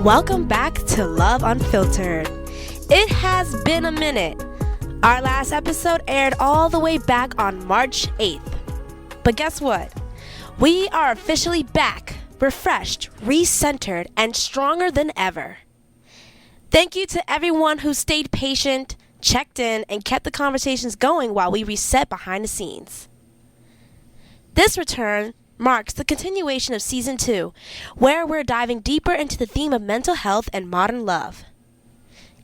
Welcome back to Love Unfiltered. It has been a minute. Our last episode aired all the way back on March 8th. But guess what? We are officially back, refreshed, re-centered, and stronger than ever. Thank you to everyone who stayed patient, checked in, and kept the conversations going while we reset behind the scenes. This return marks the continuation of Season 2, where we're diving deeper into the theme of mental health and modern love.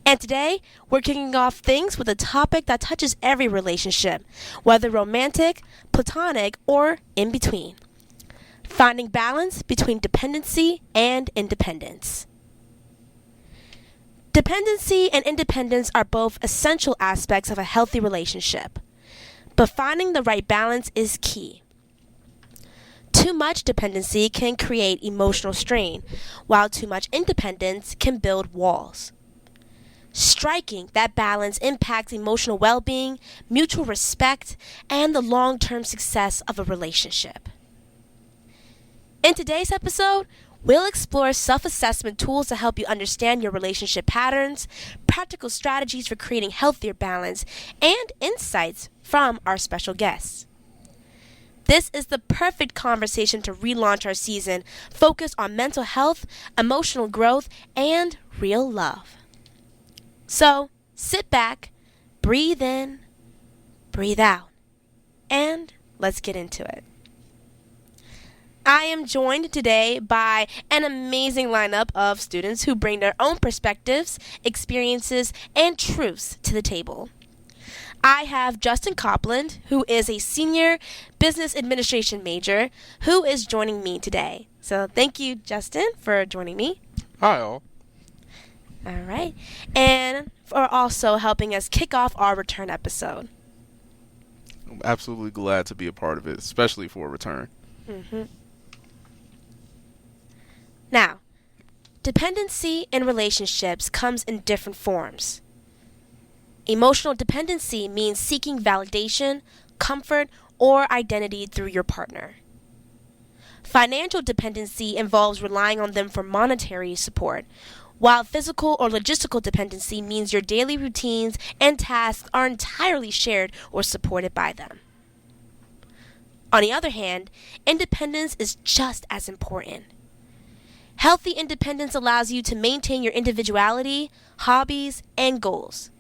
And today, we're kicking off things with a topic that touches every relationship, whether romantic, platonic, or in between. Finding balance between dependency and independence. Dependency and independence are both essential aspects of a healthy relationship, but finding the right balance is key. Too much dependency can create emotional strain, while too much independence can build walls. Striking that balance impacts emotional well-being, mutual respect, and the long-term success of a relationship. In today's episode, we'll explore self-assessment tools to help you understand your relationship patterns, practical strategies for creating healthier balance, and insights from our special guests. This is the perfect conversation to relaunch our season, focused on mental health, emotional growth, and real love. So, sit back, breathe in, breathe out, and let's get into it. I am joined today by an amazing lineup of students who bring their own perspectives, experiences, and truths to the table. I have Justin Copeland, who is a senior business administration major, who is joining me today. So thank you, Justin, for joining me. Hi, all. All right. And for also helping us kick off our return episode. I'm absolutely glad to be a part of it, especially for a return. Now, dependency in relationships comes in different forms. Emotional dependency means seeking validation, comfort, or identity through your partner. Financial dependency involves relying on them for monetary support, while physical or logistical dependency means your daily routines and tasks are entirely shared or supported by them. On the other hand, independence is just as important. Healthy independence allows you to maintain your individuality, hobbies, and goals.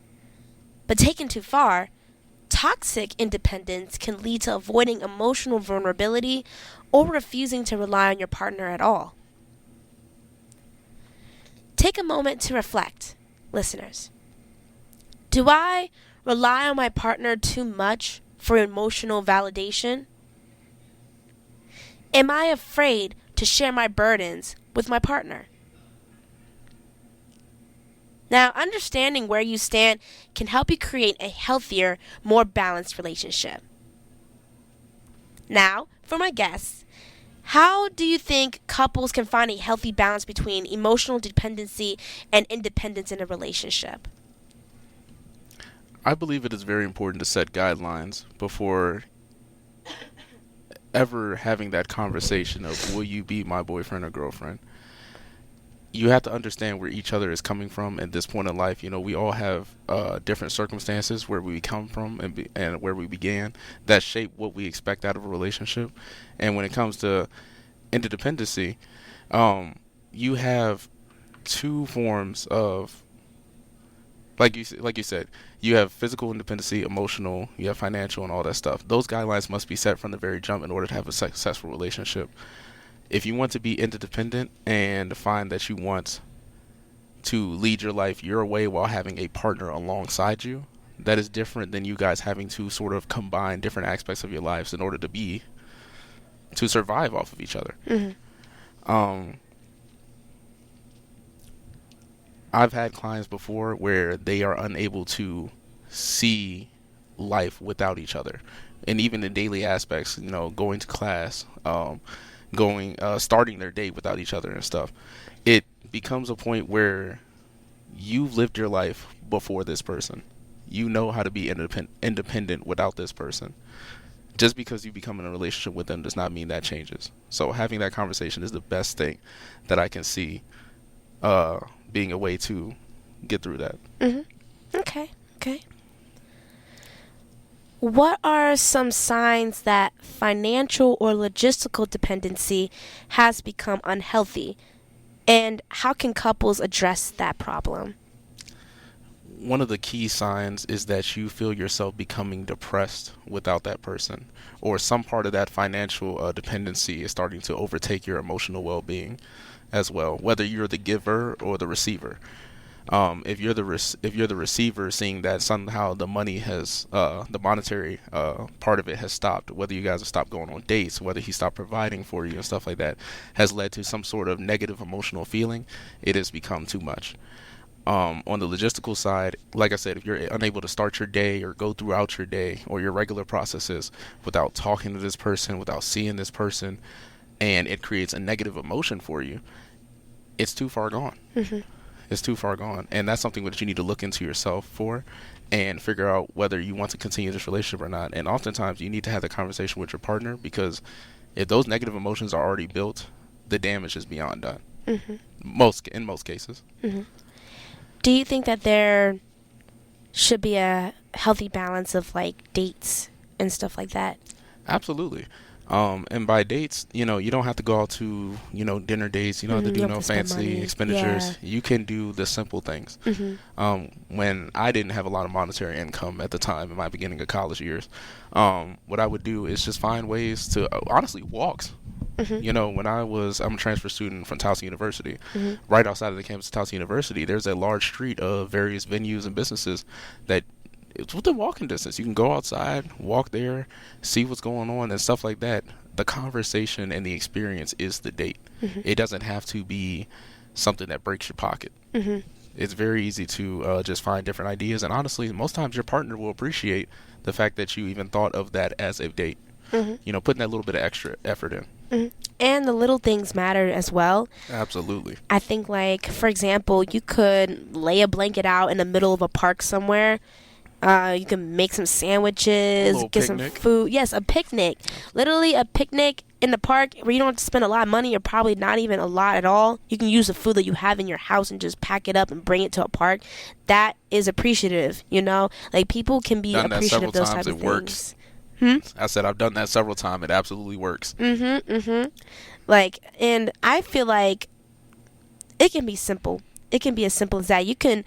But taken too far, toxic independence can lead to avoiding emotional vulnerability or refusing to rely on your partner at all. Take a moment to reflect, listeners. Do I rely on my partner too much for emotional validation? Am I afraid to share my burdens with my partner? Now, understanding where you stand can help you create a healthier, more balanced relationship. Now, for my guests, how do you think couples can find a healthy balance between emotional dependency and independence in a relationship? I believe it is very important to set guidelines before ever having that conversation of, will you be my boyfriend or girlfriend? You have to understand where each other is coming from at this point in life. You know, we all have different circumstances where we come from and where we began that shape what we expect out of a relationship. And when it comes to interdependency, you have two forms of, like you said, you have physical independency, emotional, you have financial, and all that stuff. Those guidelines must be set from the very jump in order to have a successful relationship. If you want to be interdependent and find that you want to lead your life your way while having a partner alongside you, that is different than you guys having to sort of combine different aspects of your lives in order to survive off of each other. I've had clients before where they are unable to see life without each other, and even in daily aspects, you know, going to class, starting their day without each other and stuff. It becomes a point where you've lived your life before this person. You know how to be independent without this person. Just because you become in a relationship with them does not mean that changes. So having that conversation is the best thing that I can see being a way to get through that. Okay. What are some signs that financial or logistical dependency has become unhealthy? And how can couples address that problem? One of the key signs is that you feel yourself becoming depressed without that person, or some part of that financial dependency is starting to overtake your emotional well-being as well, whether you're the giver or the receiver. If you're the receiver, seeing that somehow the money has the monetary part of it has stopped, whether you guys have stopped going on dates, whether he stopped providing for you and stuff like that, has led to some sort of negative emotional feeling. It has become too much. On the logistical side, like I said, if you're unable to start your day or go throughout your day or your regular processes without talking to this person, without seeing this person, and it creates a negative emotion for you, it's too far gone. It's too far gone. And that's something that you need to look into yourself for and figure out whether you want to continue this relationship or not. And oftentimes you need to have the conversation with your partner, because if those negative emotions are already built, the damage is beyond done. In most cases. Do you think that there should be a healthy balance of like dates and stuff like that? Absolutely. And by dates, you don't have to go out to, dinner dates. You don't have to do no fancy expenditures. Yeah. You can do the simple things. When I didn't have a lot of monetary income at the time in my beginning of college years, what I would do is just find ways to, honestly, walks. When I'm a transfer student from Towson University, right outside of the campus of Towson University, there's a large street of various venues and businesses that it's within walking distance. You can go outside, walk there, see what's going on and stuff like that. The conversation and the experience is the date. It doesn't have to be something that breaks your pocket. It's very easy to just find different ideas. And honestly, most times your partner will appreciate the fact that you even thought of that as a date. Putting that little bit of extra effort in. And the little things matter as well. Absolutely. I think, like, for example, you could lay a blanket out in the middle of a park somewhere. You can make some sandwiches, get some food. Yes, a picnic. Literally a picnic in the park where you don't have to spend a lot of money, or probably not even a lot at all. You can use the food that you have in your house and just pack it up and bring it to a park. That is appreciative, Like, people can be appreciative of those types of things. I said I've done that several times. It absolutely works. Like, and I feel like it can be simple. It can be as simple as that. You can,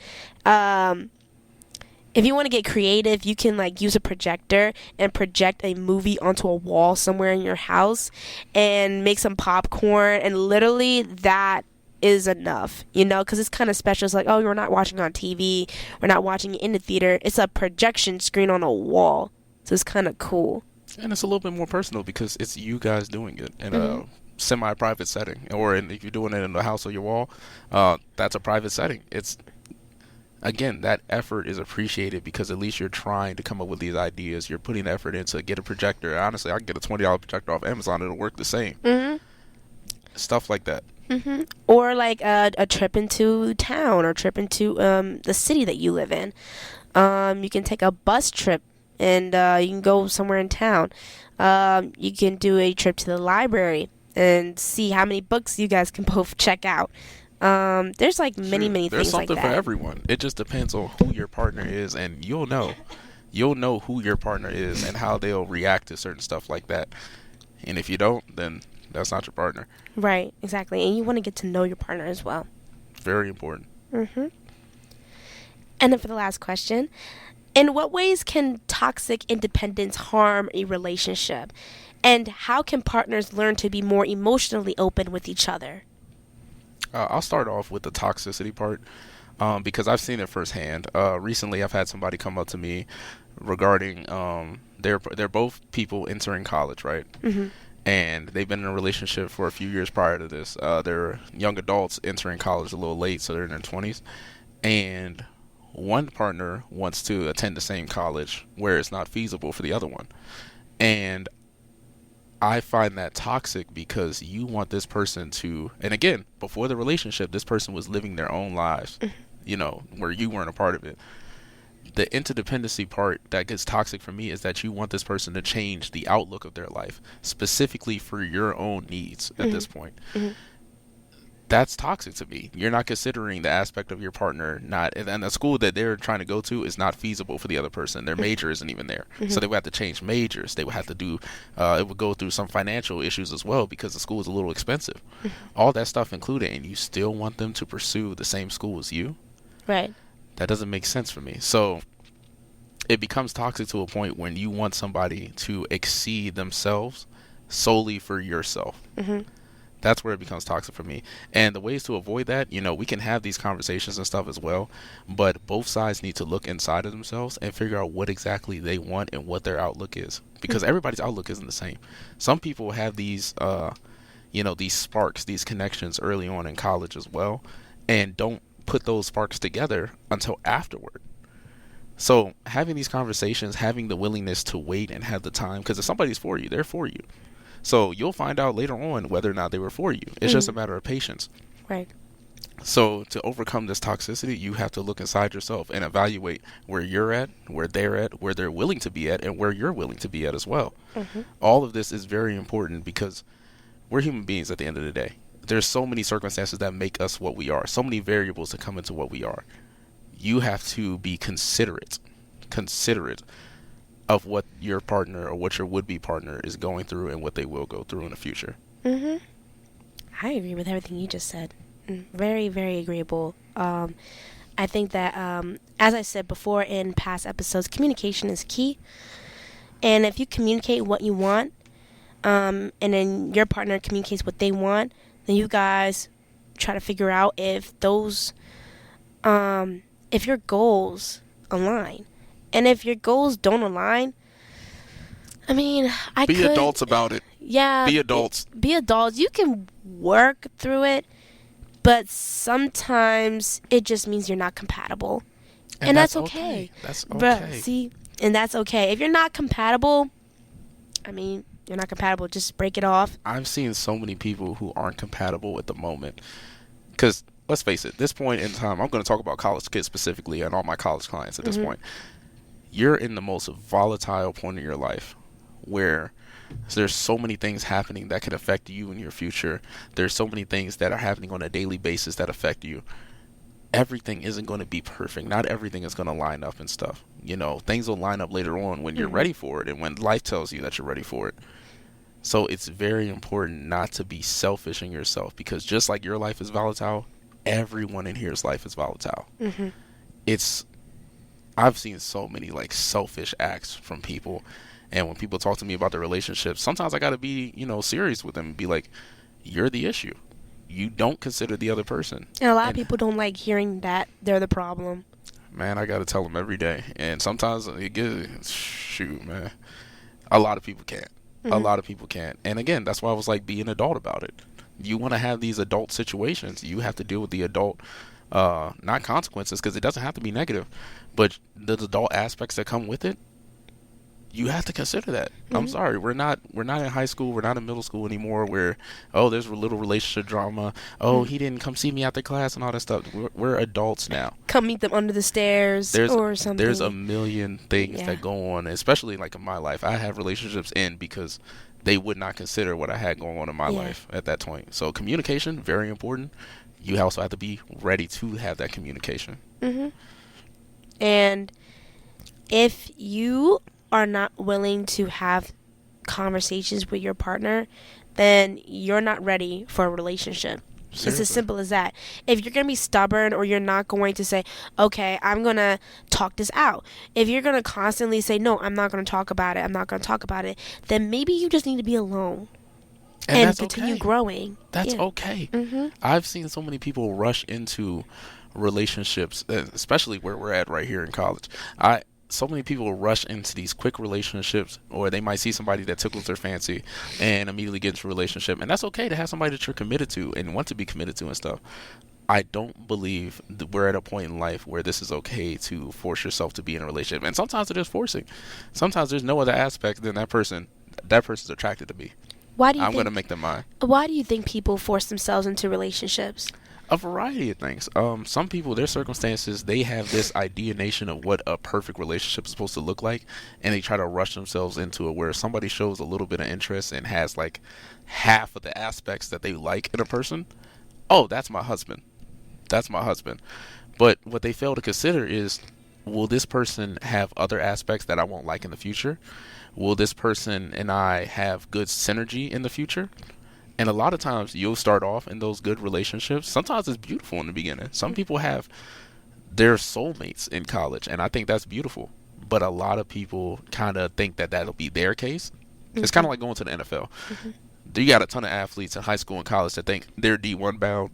if you want to get creative, you can like use a projector and project a movie onto a wall somewhere in your house and make some popcorn, and literally that is enough, because it's kind of special. It's like, oh, we're not watching on TV, we're not watching it in the theater, it's a projection screen on a wall. So it's kind of cool. And it's a little bit more personal because it's you guys doing it in a semi-private setting. Or if you're doing it in the house or your wall, that's a private setting. It's, again, that effort is appreciated because at least you're trying to come up with these ideas. You're putting effort in to get a projector. Honestly, I can get a $20 projector off Amazon. It'll work the same. Stuff like that. Or like a trip into town, or trip into the city that you live in. You can take a bus trip. And you can go somewhere in town. You can do a trip to the library and see how many books you guys can both check out. There's like many things like that. There's something for everyone. It just depends on who your partner is, and you'll know who your partner is and how they'll react to certain stuff like that. And if you don't, then that's not your partner. Right, exactly. And you want to get to know your partner as well. Very important. And then for the last question, in what ways can toxic independence harm a relationship? And how can partners learn to be more emotionally open with each other? I'll start off with the toxicity part because I've seen it firsthand. Recently, I've had somebody come up to me regarding they're both people entering college, right? And they've been in a relationship for a few years prior to this. They're young adults entering college a little late, so they're in their 20s. And one partner wants to attend the same college where it's not feasible for the other one. And I find that toxic because you want this person to, and again, before the relationship, this person was living their own lives, where you weren't a part of it. The interdependency part that gets toxic for me is that you want this person to change the outlook of their life, specifically for your own needs at this point. That's toxic to me. You're not considering the aspect of your partner, not, and the school that they're trying to go to is not feasible for the other person. Their major isn't even there. So they would have to change majors. They would have to do, it would go through some financial issues as well because the school is a little expensive. All that stuff included, and you still want them to pursue the same school as you? Right. That doesn't make sense for me. So it becomes toxic to a point when you want somebody to exceed themselves solely for yourself. That's where it becomes toxic for me. And the ways to avoid that, we can have these conversations and stuff as well, but both sides need to look inside of themselves and figure out what exactly they want and what their outlook is, because everybody's outlook isn't the same. Some people have these these sparks, these connections early on in college as well, and don't put those sparks together until afterward. So having these conversations, having the willingness to wait and have the time, because if somebody's for you, they're for you. So you'll find out later on whether or not they were for you. It's just a matter of patience. Right. So to overcome this toxicity, you have to look inside yourself and evaluate where you're at, where they're at, where they're willing to be at, and where you're willing to be at as well. All of this is very important because we're human beings at the end of the day. There's so many circumstances that make us what we are, so many variables that come into what we are. You have to be considerate of what your partner or what your would-be partner is going through and what they will go through in the future. I agree with everything you just said. Very, very agreeable. I think that, as I said before in past episodes, communication is key. And if you communicate what you want, and then your partner communicates what they want, then you guys try to figure out if those, if your goals align. And if your goals don't align, I mean, Be adults about it. Yeah. Be adults. Be adults. You can work through it, but sometimes it just means you're not compatible. And that's okay. That's okay. Bruh, see? And that's okay. If you're not compatible, I mean, you're not compatible. Just break it off. I've seen so many people who aren't compatible at the moment. Because, let's face it, this point in time, I'm going to talk about college kids specifically and all my college clients at this point. You're in the most volatile point in your life where there's so many things happening that can affect you in your future. There's so many things that are happening on a daily basis that affect you. Everything isn't going to be perfect. Not everything is going to line up and stuff. Things will line up later on when you're ready for it and when life tells you that you're ready for it. So it's very important not to be selfish in yourself, because just like your life is volatile, everyone in here's life is volatile. I've seen so many selfish acts from people, and when people talk to me about their relationships, sometimes I got to be serious with them and be like, you're the issue. You don't consider the other person. And a lot of people don't like hearing that they're the problem. Man, I got to tell them every day. And sometimes shoot, man, a lot of people can't. A lot of people can't. And again, that's why I was like, be an adult about it. You want to have these adult situations, you have to deal with the adult not consequences, because it doesn't have to be negative, but the adult aspects that come with it. You have to consider that. I'm sorry, we're not in high school, we're not in middle school anymore where there's a little relationship drama, he didn't come see me after class and all that stuff. We're adults now. Come meet them under the stairs or something. There's a million things that go on, especially in my life. I have relationships end because they would not consider what I had going on in my life at that point. So communication, very important. You also have to be ready to have that communication. And if you are not willing to have conversations with your partner, then you're not ready for a relationship. Seriously. It's as simple as that. If you're going to be stubborn, or you're not going to say, okay, I'm going to talk this out. If you're going to constantly say, no, I'm not going to talk about it, then maybe you just need to be alone. And continue growing. That's okay. I've seen so many people rush into relationships, especially where we're at right here in college. So many people rush into these quick relationships, or they might see somebody that tickles their fancy and immediately get into a relationship. And that's okay to have somebody that you're committed to and want to be committed to and stuff. I don't believe that we're at a point in life where this is okay to force yourself to be in a relationship. And sometimes it is forcing. Sometimes there's no other aspect than that person's attracted to me. I'm going to make them mine. Why do you think people force themselves into relationships? A variety of things. Some people, their circumstances, they have this ideation of what a perfect relationship is supposed to look like, and they try to rush themselves into it, where somebody shows a little bit of interest and has half of the aspects that they like in a person, oh, that's my husband. That's my husband. But what they fail to consider is, will this person have other aspects that I won't like in the future? Will this person and I have good synergy in the future? And a lot of times you'll start off in those good relationships. Sometimes it's beautiful in the beginning. Some people have their soulmates in college, and I think that's beautiful. But a lot of people kind of think that that'll be their case. It's kind of like going to the NFL. You got a ton of athletes in high school and college that think they're D1 bound.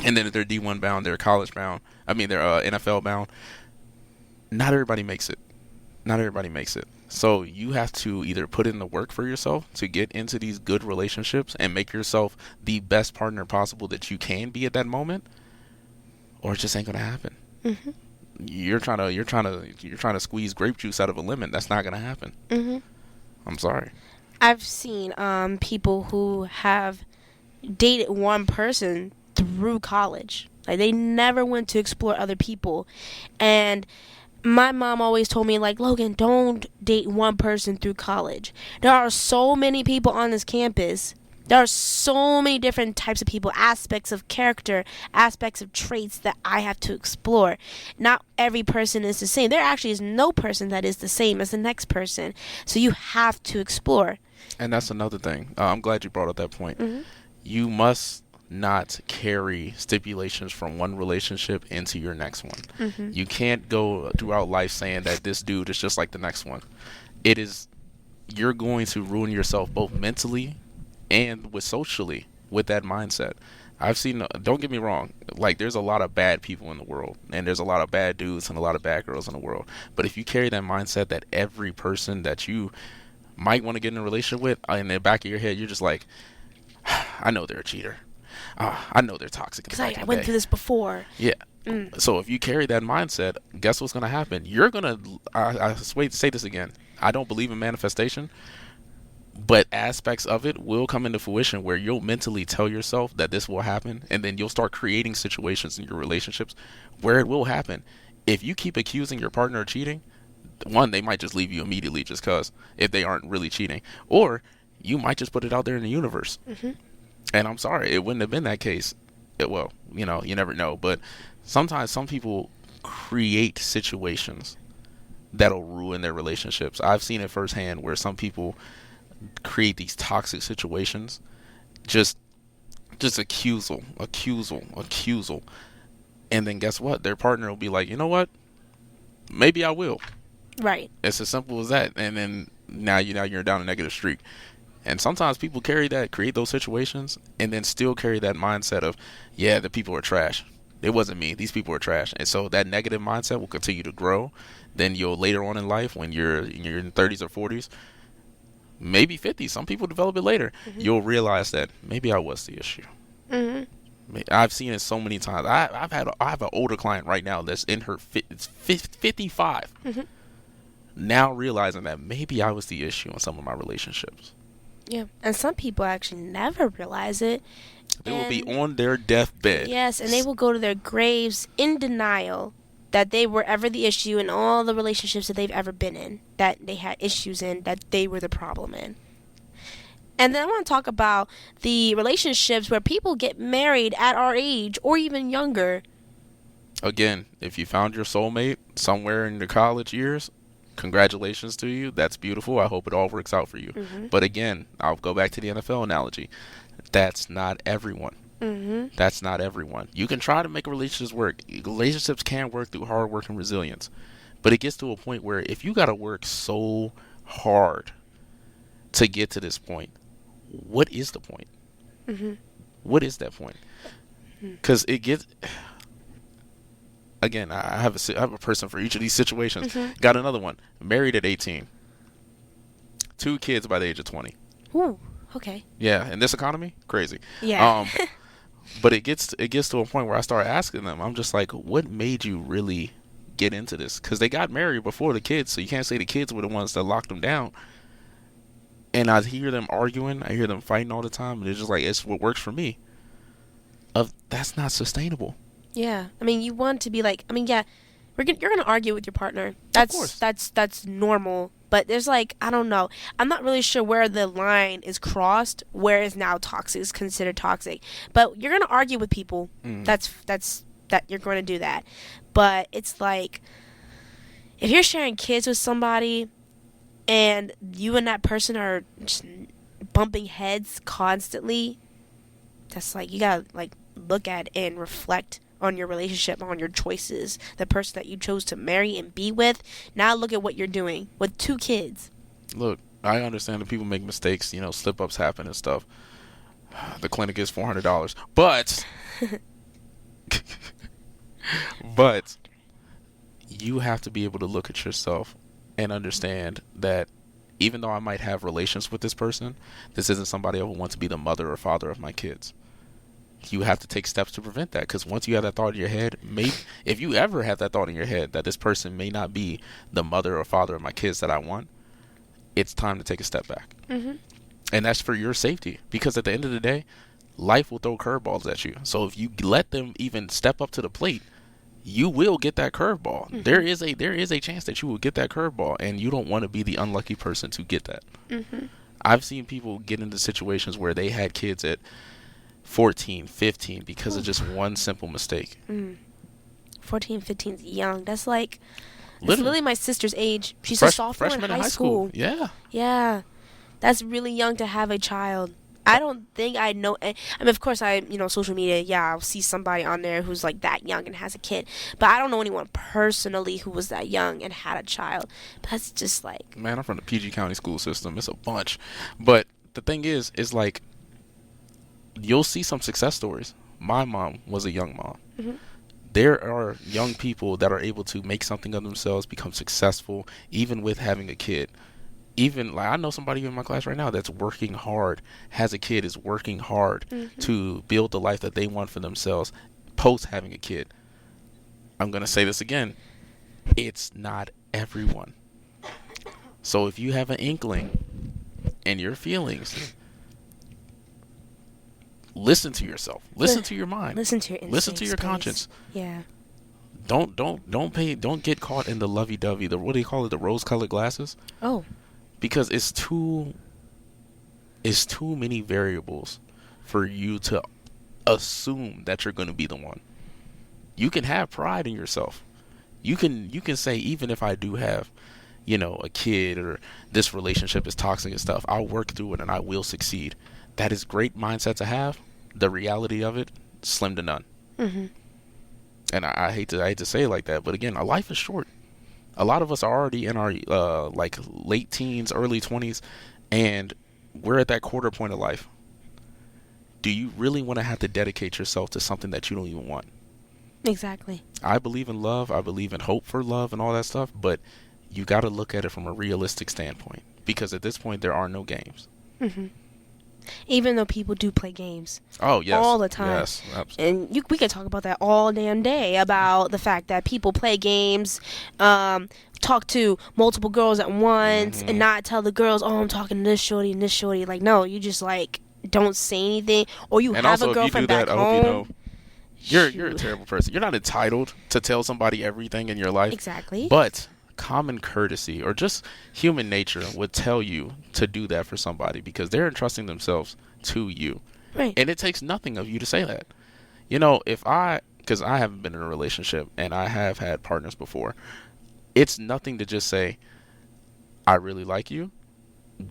And then if they're D1 bound, they're college bound. I mean, they're NFL bound. Not everybody makes it. Not everybody makes it. So you have to either put in the work for yourself to get into these good relationships and make yourself the best partner possible that you can be at that moment, or it just ain't gonna happen. You're trying to squeeze grape juice out of a lemon. That's not gonna happen. I'm sorry. I've seen people who have dated one person through college. Like, they never went to explore other people. And my mom always told me, like, Logan, don't date one person through college. There are so many people on this campus. There are so many different types of people, aspects of character, aspects of traits that I have to explore. Not every person is the same. There actually is no person that is the same as the next person. So you have to explore. And that's another thing. I'm glad you brought up that point. You must not carry stipulations from one relationship into your next one. You can't go throughout life saying that this dude is just like the next one. You're going to ruin yourself both mentally and socially with that mindset. I've seen, don't get me wrong, like, there's a lot of bad people in the world, and there's a lot of bad dudes and a lot of bad girls in the world. But if you carry that mindset that every person that you might want to get in a relationship with, in the back of your head, you're just like, I know they're a cheater. I know they're toxic. Because I went through this before. Yeah. So if you carry that mindset, guess what's going to happen? You're going to, I say this again, I don't believe in manifestation, but aspects of it will come into fruition where you'll mentally tell yourself that this will happen, and then you'll start creating situations in your relationships where it will happen. If you keep accusing your partner of cheating, one, they might just leave you immediately just because, if they aren't really cheating. Or you might just put it out there in the universe. And I'm sorry, it wouldn't have been that case. Well, you never know. But sometimes some people create situations that'll ruin their relationships. I've seen it firsthand where some people create these toxic situations. Just accusal. And then guess what? Their partner will be like, you know what? Maybe I will. Right. It's as simple as that. And then now you're down a negative streak. And sometimes people create those situations, and then still carry that mindset of, yeah, the people are trash. It wasn't me. These people are trash. And so that negative mindset will continue to grow. Then you'll later on in life, when you're in your 30s or 40s, maybe 50s, some people develop it later, you'll realize that maybe I was the issue. I've seen it so many times. I have an older client right now that's in her 55. Now realizing that maybe I was the issue in some of my relationships. Yeah, and some people actually never realize it. They will be on their deathbed. Yes, and they will go to their graves in denial that they were ever the issue in all the relationships that they've ever been in, that they had issues in, that they were the problem in. And then I want to talk about the relationships where people get married at our age or even younger. Again, if you found your soulmate somewhere in your college years, congratulations to you. That's beautiful. I hope it all works out for you. But again, I'll go back to the NFL analogy. That's not everyone. That's not everyone. You can try to make relationships work. Relationships can work through hard work and resilience. But it gets to a point where if you got to work so hard to get to this point, what is the point? What is that point? Because it gets... Again, I have a person for each of these situations. Got another one. Married at 18. 2 kids by the age of 20. Ooh, okay. Yeah, in this economy, crazy. Yeah. But it gets to a point where I start asking them. I'm just like, what made you really get into this? Because they got married before the kids, so you can't say the kids were the ones that locked them down. And I hear them arguing. I hear them fighting all the time. And it's just like, it's what works for me. That's not sustainable. Yeah. I mean, you want to be like, yeah, you're gonna argue with your partner. Of course. That's normal. But there's like, I don't know. I'm not really sure where the line is crossed. Where is now toxic is considered toxic. But you're gonna argue with people. That's that you're going to do that. But it's like, if you're sharing kids with somebody and you and that person are just bumping heads constantly, that's like, you gotta like look at and reflect on your relationship, on your choices, the person that you chose to marry and be with. Now look at what you're doing with 2 kids. Look, I understand that people make mistakes, slip-ups happen and stuff. The clinic is $400, but but you have to be able to look at yourself and understand that even though I might have relations with this person, this isn't somebody I would want to be the mother or father of my kids. You have to take steps to prevent that, because once you have that thought in your head, if you ever have that thought in your head that this person may not be the mother or father of my kids that I want, it's time to take a step back. And that's for your safety, because at the end of the day, life will throw curveballs at you. So if you let them even step up to the plate, you will get that curveball. There is a chance that you will get that curveball, and you don't want to be the unlucky person to get that. I've seen people get into situations where they had kids at 14, 15 because of just one simple mistake. 14, 15 is young. That's like, it's literally my sister's age. She's a sophomore in high school. Yeah. That's really young to have a child. I don't think I know. I mean, of course, social media, I'll see somebody on there who's like that young and has a kid. But I don't know anyone personally who was that young and had a child. But that's just like... Man, I'm from the PG County school system. It's a bunch. But the thing is like, you'll see some success stories. My mom was a young mom. There are young people that are able to make something of themselves, become successful, even with having a kid. Even like, I know somebody in my class right now that's working hard, has a kid, is working hard to build the life that they want for themselves post having a kid. I'm going to say this again. It's not everyone. So if you have an inkling in your feelings, listen to yourself. Listen to your mind. Listen to your instincts. Listen to your conscience. Yeah. Don't get caught in the lovey-dovey, what do you call it, the rose-colored glasses? Oh. Because it's too many variables for you to assume that you're going to be the one. You can have pride in yourself. You can say, even if I do have, a kid, or this relationship is toxic and stuff, I'll work through it and I will succeed. That is great mindset to have. The reality of it, slim to none. And I hate to say it like that, but again, our life is short. A lot of us are already in our like late teens, early 20s, and we're at that quarter point of life. Do you really want to have to dedicate yourself to something that you don't even want? Exactly. I believe in love. I believe in hope for love and all that stuff, but you got to look at it from a realistic standpoint, because at this point there are no games. Even though people do play games. Oh, yes. All the time. Yes, absolutely. And we could talk about that all damn day, about the fact that people play games, talk to multiple girls at once, and not tell the girls, oh, I'm talking to this shorty and this shorty. Like, no, you just, like, don't say anything. Or you have a girlfriend back home. I hope you know, you're a terrible person. You're not entitled to tell somebody everything in your life. Exactly. But common courtesy or just human nature would tell you to do that for somebody, because they're entrusting themselves to you. Right. And it takes nothing of you to say that. Because I haven't been in a relationship and I have had partners before, it's nothing to just say, I really like you.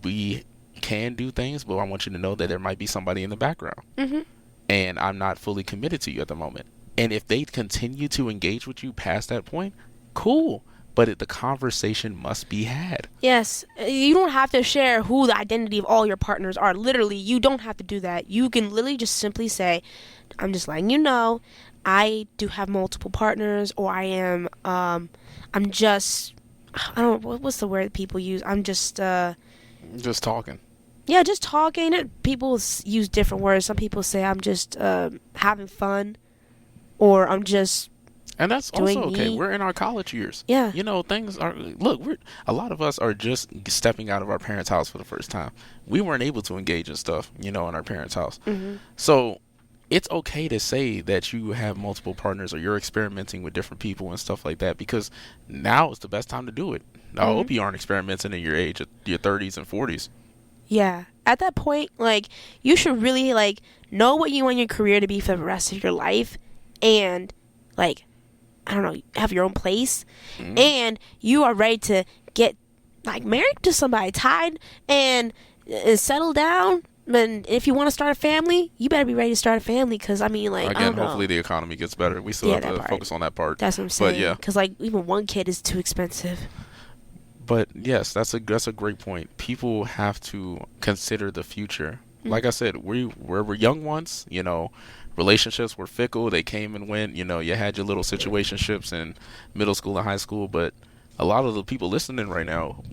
We can do things, but I want you to know that there might be somebody in the background. And I'm not fully committed to you at the moment. And if they continue to engage with you past that point, cool. But the conversation must be had. Yes. You don't have to share who the identity of all your partners are. Literally, you don't have to do that. You can literally just simply say, I'm just letting you know, I do have multiple partners, or I am, I'm just, I don't know, what's the word people use? I'm just talking. Yeah, just talking. People use different words. Some people say I'm just having fun, or I'm just... And that's also okay. We're in our college years. Yeah. Things are... Look, a lot of us are just stepping out of our parents' house for the first time. We weren't able to engage in stuff, in our parents' house. So it's okay to say that you have multiple partners or you're experimenting with different people and stuff like that, because now is the best time to do it. I hope you aren't experimenting in your age, your 30s and 40s. Yeah. At that point, like, you should really, like, know what you want your career to be for the rest of your life, and, like, I don't know, have your own place, and you are ready to get, like, married to somebody, tied, and settle down. And if you want to start a family, you better be ready to start a family, because, I mean, like, again, I don't know. hopefully the economy gets better. We still have to focus on that part. That's what I'm saying. But yeah, because, like, even one kid is too expensive. But yes, that's a great point. People have to consider the future. Like I said, we were young once. You know, relationships were fickle. They came and went. You know, you had your little situationships in middle school and high school. But a lot of the people listening right now,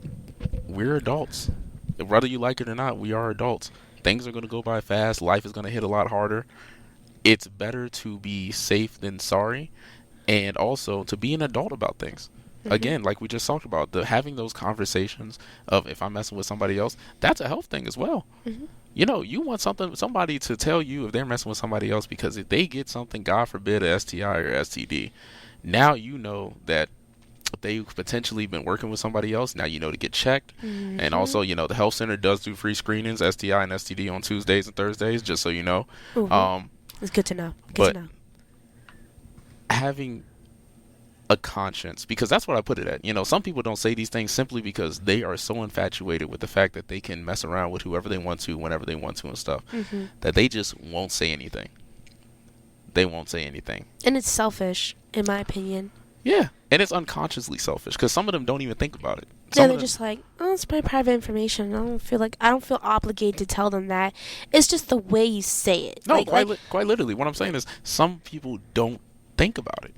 we're adults. Whether you like it or not, we are adults. Things are going to go by fast. Life is going to hit a lot harder. It's better to be safe than sorry, and also to be an adult about things. Again, like we just talked about, having those conversations of, if I'm messing with somebody else, that's a health thing as well. You know, you want somebody to tell you if they're messing with somebody else, because if they get something, God forbid, a STI or STD, now you know that they've potentially been working with somebody else. Now you know to get checked. And also, you know, the health center does do free screenings, STI and STD, on Tuesdays and Thursdays, just so you know. It's good to know. But having a conscience, because that's what I put it at. You know, some people don't say these things simply because they are so infatuated with the fact that they can mess around with whoever they want to, whenever they want to and stuff, that they just won't say anything. They won't say anything. And it's selfish, in my opinion. Yeah. And it's unconsciously selfish, because some of them don't even think about it. They're just like, oh, it's my private information. I don't feel obligated to tell them that. It's just the way you say it. No, quite literally. What I'm saying is, some people don't think about it.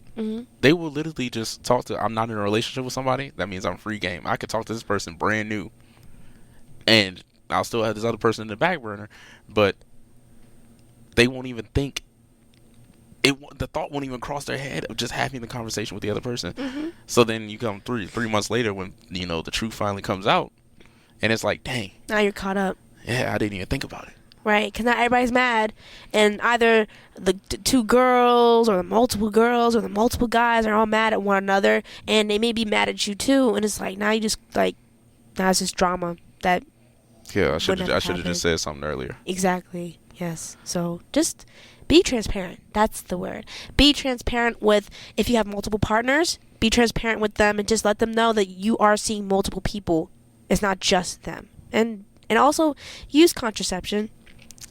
They will literally just talk to, I'm not in a relationship with somebody, that means I'm free game. I could talk to this person brand new, and I'll still have this other person in the back burner, but they won't even think the thought won't even cross their head of just having the conversation with the other person. So then you come three months later, when, you know, the truth finally comes out, and it's like, dang, now you're caught up. Yeah, I didn't even think about it. Right, because not everybody's mad, and either the two girls or the multiple girls or the multiple guys are all mad at one another, and they may be mad at you too, and it's like, now you just, like, now it's just drama that I should have just said something earlier. Exactly. Yes. So just be transparent. That's the word. Be transparent with, if you have multiple partners, be transparent with them and just let them know that you are seeing multiple people. It's not just them. And also use contraception.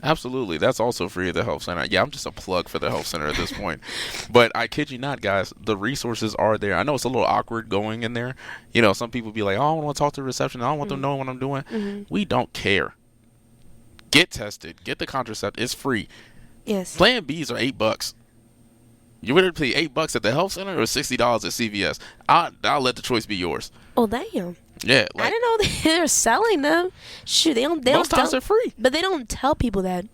Absolutely. That's also free at the health center. Yeah, I'm just a plug for the health center at this point. But I kid you not, guys, the resources are there. I know it's a little awkward going in there. You know, some people be like, oh, I don't want to talk to the reception. I don't want them knowing what I'm doing. We don't care. Get tested. Get the contraceptive. It's free. Yes. Plan Bs are $8. You would pay $8 at the health center or $60 at CVS. I'll let the choice be yours. Oh, damn. Yeah, I didn't know they're selling them. Shoot, most times they're free, but they don't tell people that.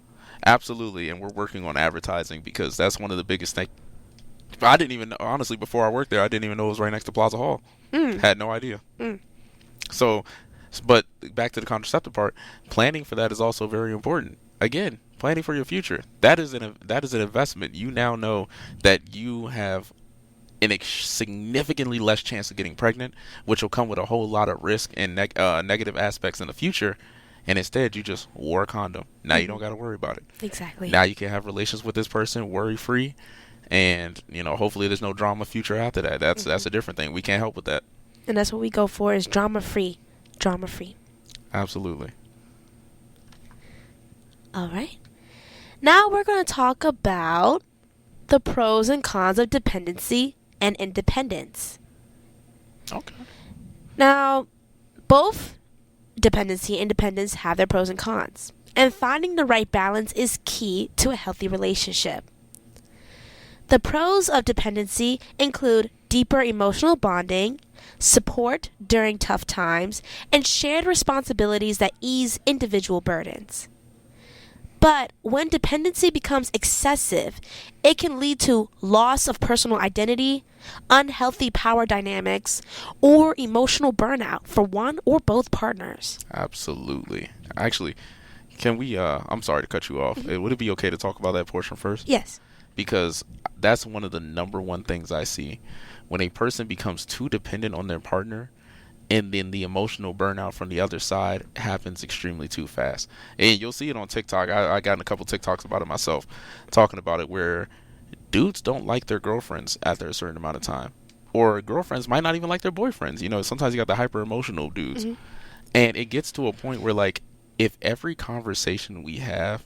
Absolutely, and we're working on advertising, because that's one of the biggest things. I didn't even know, honestly, before I worked there, I didn't even know it was right next to Plaza Hall. Had no idea. So, but back to the contraceptive part, planning for that is also very important. Again, planning for your future. That is an investment. You now know that you have a significantly less chance of getting pregnant, which will come with a whole lot of risk and negative aspects in the future. And instead, you just wore a condom. Now you don't got to worry about it. Exactly. Now you can have relations with this person worry free, and, you know, hopefully there's no drama future after that. That's a different thing. We can't help with that. And that's what we go for, is drama free. Drama free. Absolutely. All right. Now we're going to talk about the pros and cons of dependency and independence. Okay. Now, both dependency and independence have their pros and cons, and finding the right balance is key to a healthy relationship. The pros of dependency include deeper emotional bonding, support during tough times, and shared responsibilities that ease individual burdens. But when dependency becomes excessive, it can lead to loss of personal identity, unhealthy power dynamics, or emotional burnout for one or both partners. Absolutely. Actually, Can we, I'm sorry to cut you off. Mhm. Would it be okay to talk about that portion first? Yes. Because that's one of the number one things I see. When a person becomes too dependent on their partner, and then the emotional burnout from the other side happens extremely too fast. And you'll see it on TikTok. I got in a couple TikToks about it myself, talking about it, where dudes don't like their girlfriends after a certain amount of time. Or girlfriends might not even like their boyfriends. You know, sometimes you got the hyper emotional dudes. Mhm. And it gets to a point where, like, if every conversation we have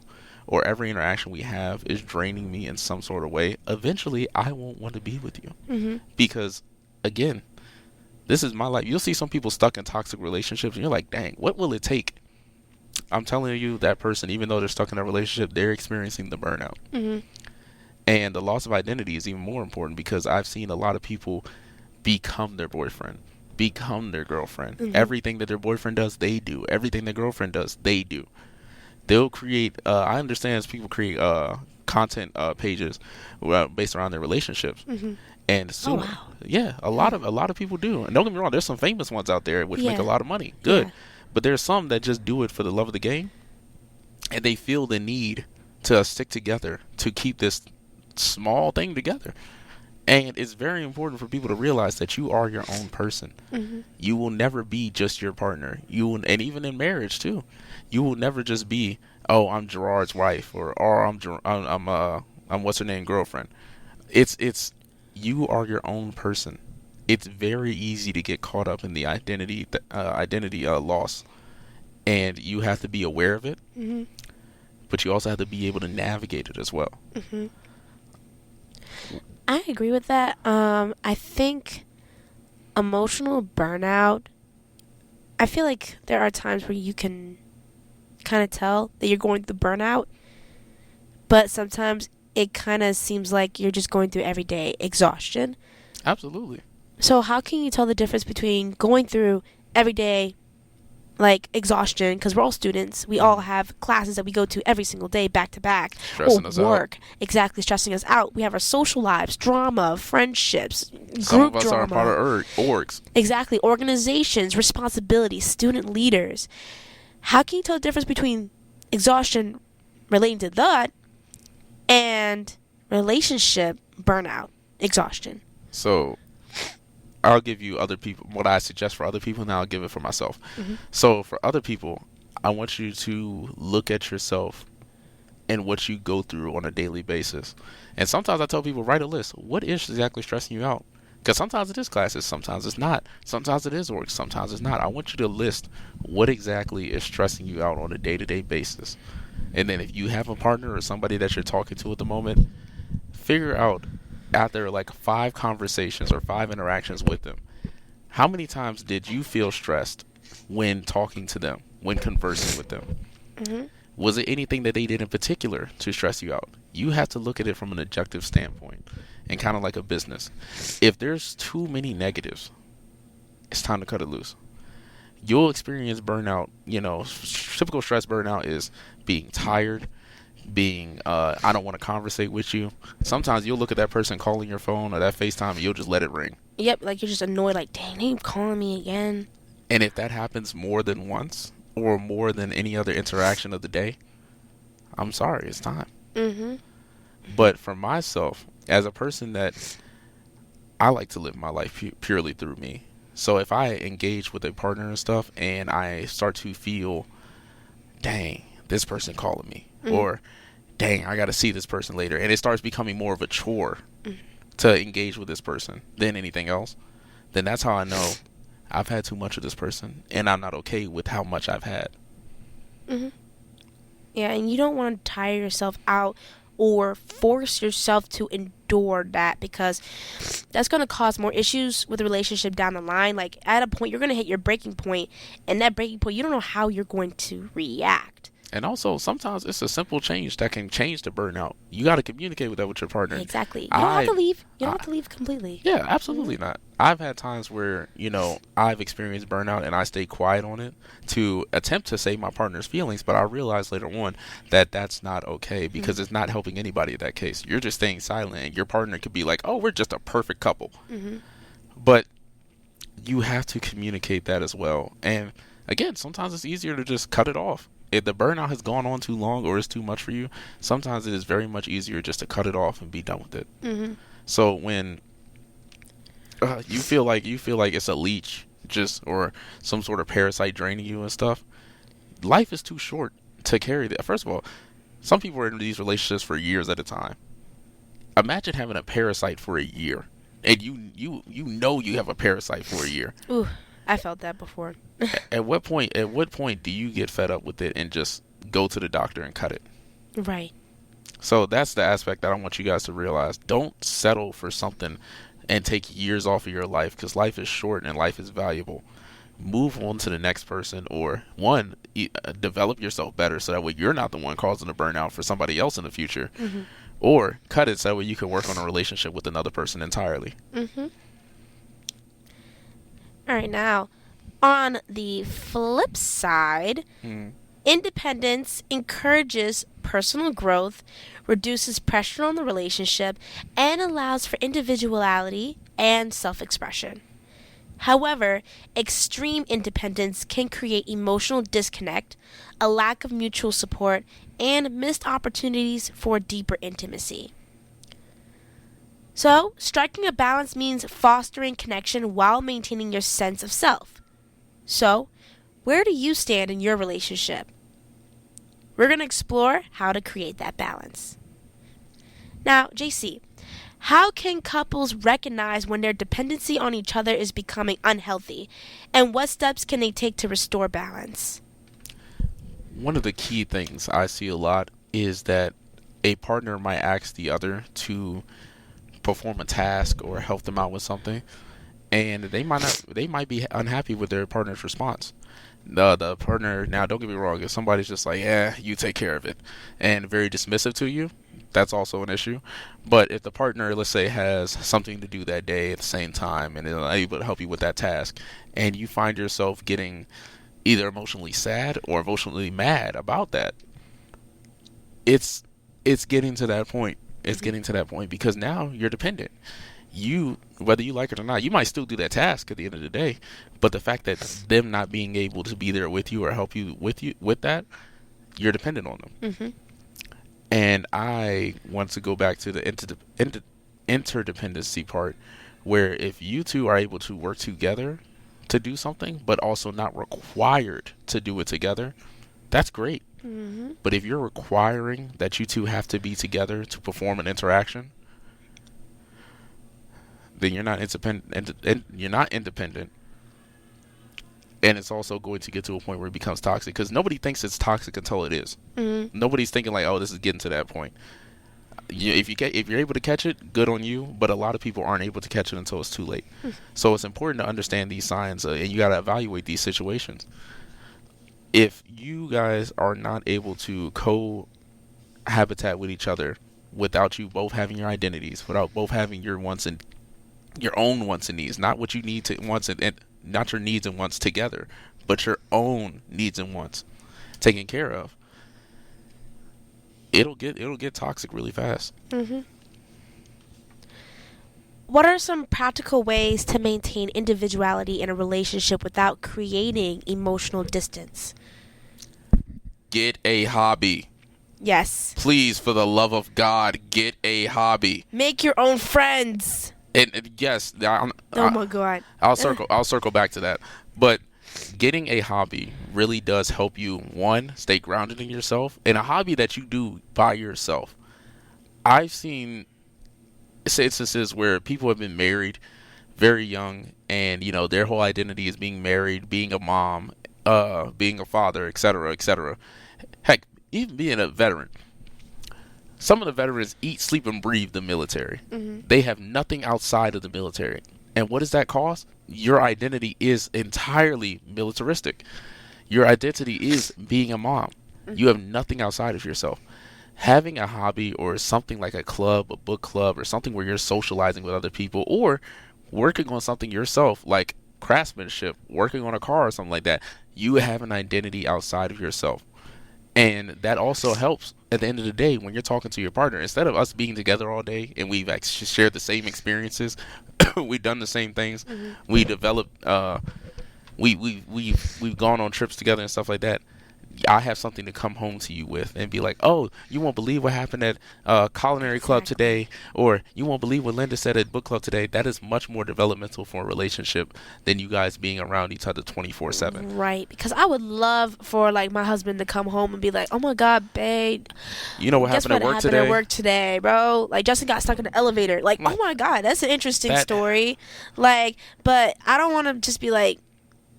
or every interaction we have is draining me in some sort of way, eventually I won't want to be with you. Mhm. Because, again, this is my life. You'll see some people stuck in toxic relationships, and you're like, dang, what will it take? I'm telling you, that person, even though they're stuck in a relationship, they're experiencing the burnout. Mhm. And the loss of identity is even more important, because I've seen a lot of people become their boyfriend, become their girlfriend. Mhm. Everything that their boyfriend does, they do. Everything their girlfriend does, they do. They'll create, I understand people create content pages based around their relationships. Mhm. And soon, wow. yeah, a lot of people do. And don't get me wrong, there's some famous ones out there which make a Yeah. lot of money. Good. Yeah. But there's some that just do it for the love of the game, and they feel the need to stick together to keep this small thing together. And it's very important for people to realize that you are your own person. Mhm. You will never be just your partner. And even in marriage too, you will never just be, oh, I'm Gerard's wife, or I'm what's her name girlfriend. It's you are your own person. It's very easy to get caught up in the identity loss, and you have to be aware of it. Mhm. But you also have to be able to navigate it as well. Mhm. I agree with that. I think emotional burnout, I feel like there are times where you can kind of tell that you're going through burnout, but sometimes it kind of seems like you're just going through everyday exhaustion. Absolutely. So how can you tell the difference between going through everyday like exhaustion, because we're all students, we all have classes that we go to every single day back to back, Stressing or us out. work, exactly, stressing us out. We have our social lives, drama, friendships, Some group of us drama, are part of orgs. exactly, organizations, responsibilities, student leaders. How can you tell the difference between exhaustion relating to that and relationship burnout, exhaustion? So I'll give you other people what I suggest for other people, and I'll give it for myself. Mhm. So for other people, I want you to look at yourself and what you go through on a daily basis. And sometimes I tell people, write a list. What is exactly stressing you out? Because sometimes it is classes, sometimes it's not. Sometimes it is work, sometimes it's not. I want you to list what exactly is stressing you out on a day-to-day basis. And then if you have a partner or somebody that you're talking to at the moment, figure out after like 5 conversations or 5 interactions with them, how many times did you feel stressed when talking to them, when conversing with them? Mm-hmm. Was it anything that they did in particular to stress you out? You have to look at it from an objective standpoint and kind of like a business. If there's too many negatives, it's time to cut it loose. You'll experience burnout. You know, typical stress burnout is being tired, being I don't want to conversate with you. Sometimes you'll look at that person calling your phone or that FaceTime and you'll just let it ring. Yep, like you're just annoyed, like, dang, they keep calling me again. And if that happens more than once or more than any other interaction of the day, I'm sorry, it's time. Mm-hmm. But for myself, as a person that I like to live my life purely through me. So if I engage with a partner and stuff and I start to feel, dang, this person calling me, or dang, I got to see this person later, and it starts becoming more of a chore to engage with this person than anything else, then that's how I know I've had too much of this person and I'm not okay with how much I've had. Mm-hmm. Yeah, and you don't want to tire yourself out or force yourself to endure that, because that's going to cause more issues with the relationship down the line. Like, at a point, you're going to hit your breaking point, and that breaking point, you don't know how you're going to react. And also, sometimes it's a simple change that can change the burnout. You got to communicate with that with your partner. Exactly. You don't have to leave. You don't have to leave completely. Yeah, absolutely not. I've had times where, you know, I've experienced burnout and I stay quiet on it to attempt to save my partner's feelings, but I realized later on that that's not okay, because it's not helping anybody in that case. You're just staying silent, and your partner could be like, oh, we're just a perfect couple. But you have to communicate that as well. And again, sometimes it's easier to just cut it off. if the burnout has gone on too long or is too much for you, sometimes it is very much easier just to cut it off and be done with it. Mm-hmm. So when you feel like it's a leech, just or some sort of parasite draining you and stuff, life is too short to carry that. First of all, some people are in these relationships for years at a time. Imagine having a parasite for a year, and you know you have a parasite for a year. Ooh, I felt that before. At what point do you get fed up with it and just go to the doctor and cut it? Right. So that's the aspect that I want you guys to realize. Don't settle for something and take years off of your life, because life is short and life is valuable. Move on to the next person, or develop yourself better so that way you're not the one causing a burnout for somebody else in the future. Mm-hmm. Or cut it so that way you can work on a relationship with another person entirely. Mm-hmm. All right, now, on the flip side, independence encourages personal growth, reduces pressure on the relationship, and allows for individuality and self-expression. However, extreme independence can create emotional disconnect, a lack of mutual support, and missed opportunities for deeper intimacy. So, striking a balance means fostering connection while maintaining your sense of self. So, where do you stand in your relationship? We're going to explore how to create that balance. Now, JC, how can couples recognize when their dependency on each other is becoming unhealthy, and what steps can they take to restore balance? One of the key things I see a lot is that a partner might ask the other to perform a task or help them out with something, and they might be unhappy with their partner's response. The partner, now don't get me wrong, if somebody's just like, yeah, you take care of it, and very dismissive to you, that's also an issue. But if the partner, let's say, has something to do that day at the same time and is able to help you with that task, and you find yourself getting either emotionally sad or emotionally mad about that, it's getting to that point. It's getting to that point because now you're dependent. You, whether you like it or not, you might still do that task at the end of the day, but the fact that them not being able to be there with you or help you with that, you're dependent on them. Mm-hmm. And I want to go back to the interdependency part, where if you two are able to work together to do something, but also not required to do it together, that's great. Mm-hmm. But if you're requiring that you two have to be together to perform an interaction, then you're not independent, and it's also going to get to a point where it becomes toxic, because nobody thinks it's toxic until it is. Mm-hmm. Nobody's thinking like, oh, this is getting to that point. If you're able to catch it, good on you, but a lot of people aren't able to catch it until it's too late. So it's important to understand these signs, and you got to evaluate these situations. If you guys are not able to cohabitat with each other without you both having your identities, without both having your wants and your own wants and needs, not what you need to wants and not your needs and wants together, but your own needs and wants taken care of, it'll get toxic really fast. Mm-hmm. What are some practical ways to maintain individuality in a relationship without creating emotional distance? Get a hobby. Yes. Please, for the love of God, get a hobby. Make your own friends. And yes, Oh my God. I'll circle back to that. But getting a hobby really does help you, one, stay grounded in yourself, and a hobby that you do by yourself. I've seen instances where people have been married very young, and their whole identity is being married, being a mom, being a father, etc., etc. Heck, even being a veteran. Some of the veterans eat, sleep, and breathe the military. Mm-hmm. They have nothing outside of the military. And what does that cost? Your identity is entirely militaristic. Your identity is being a mom. Mm-hmm. You have nothing outside of yourself. Having a hobby or something like a club, a book club, or something where you're socializing with other people, or working on something yourself, like craftsmanship, working on a car or something like that, you have an identity outside of yourself. And that also helps at the end of the day when you're talking to your partner. Instead of us being together all day and we've actually shared the same experiences, we've done the same things, Mm-hmm. we developed, we've gone on trips together and stuff like that. I have something to come home to you with and be like, oh, you won't believe what happened at culinary club today, or you won't believe what Linda said at book club today. That is much more developmental for a relationship than you guys being around each other 24/7. Right, because I would love for like my husband to come home and be like, "Oh my God, babe, You know what guess happened what at work happened today? at work today, bro? Like Justin got stuck in the elevator. Like, oh my God, that's an interesting story. Like, but I don't want to just be like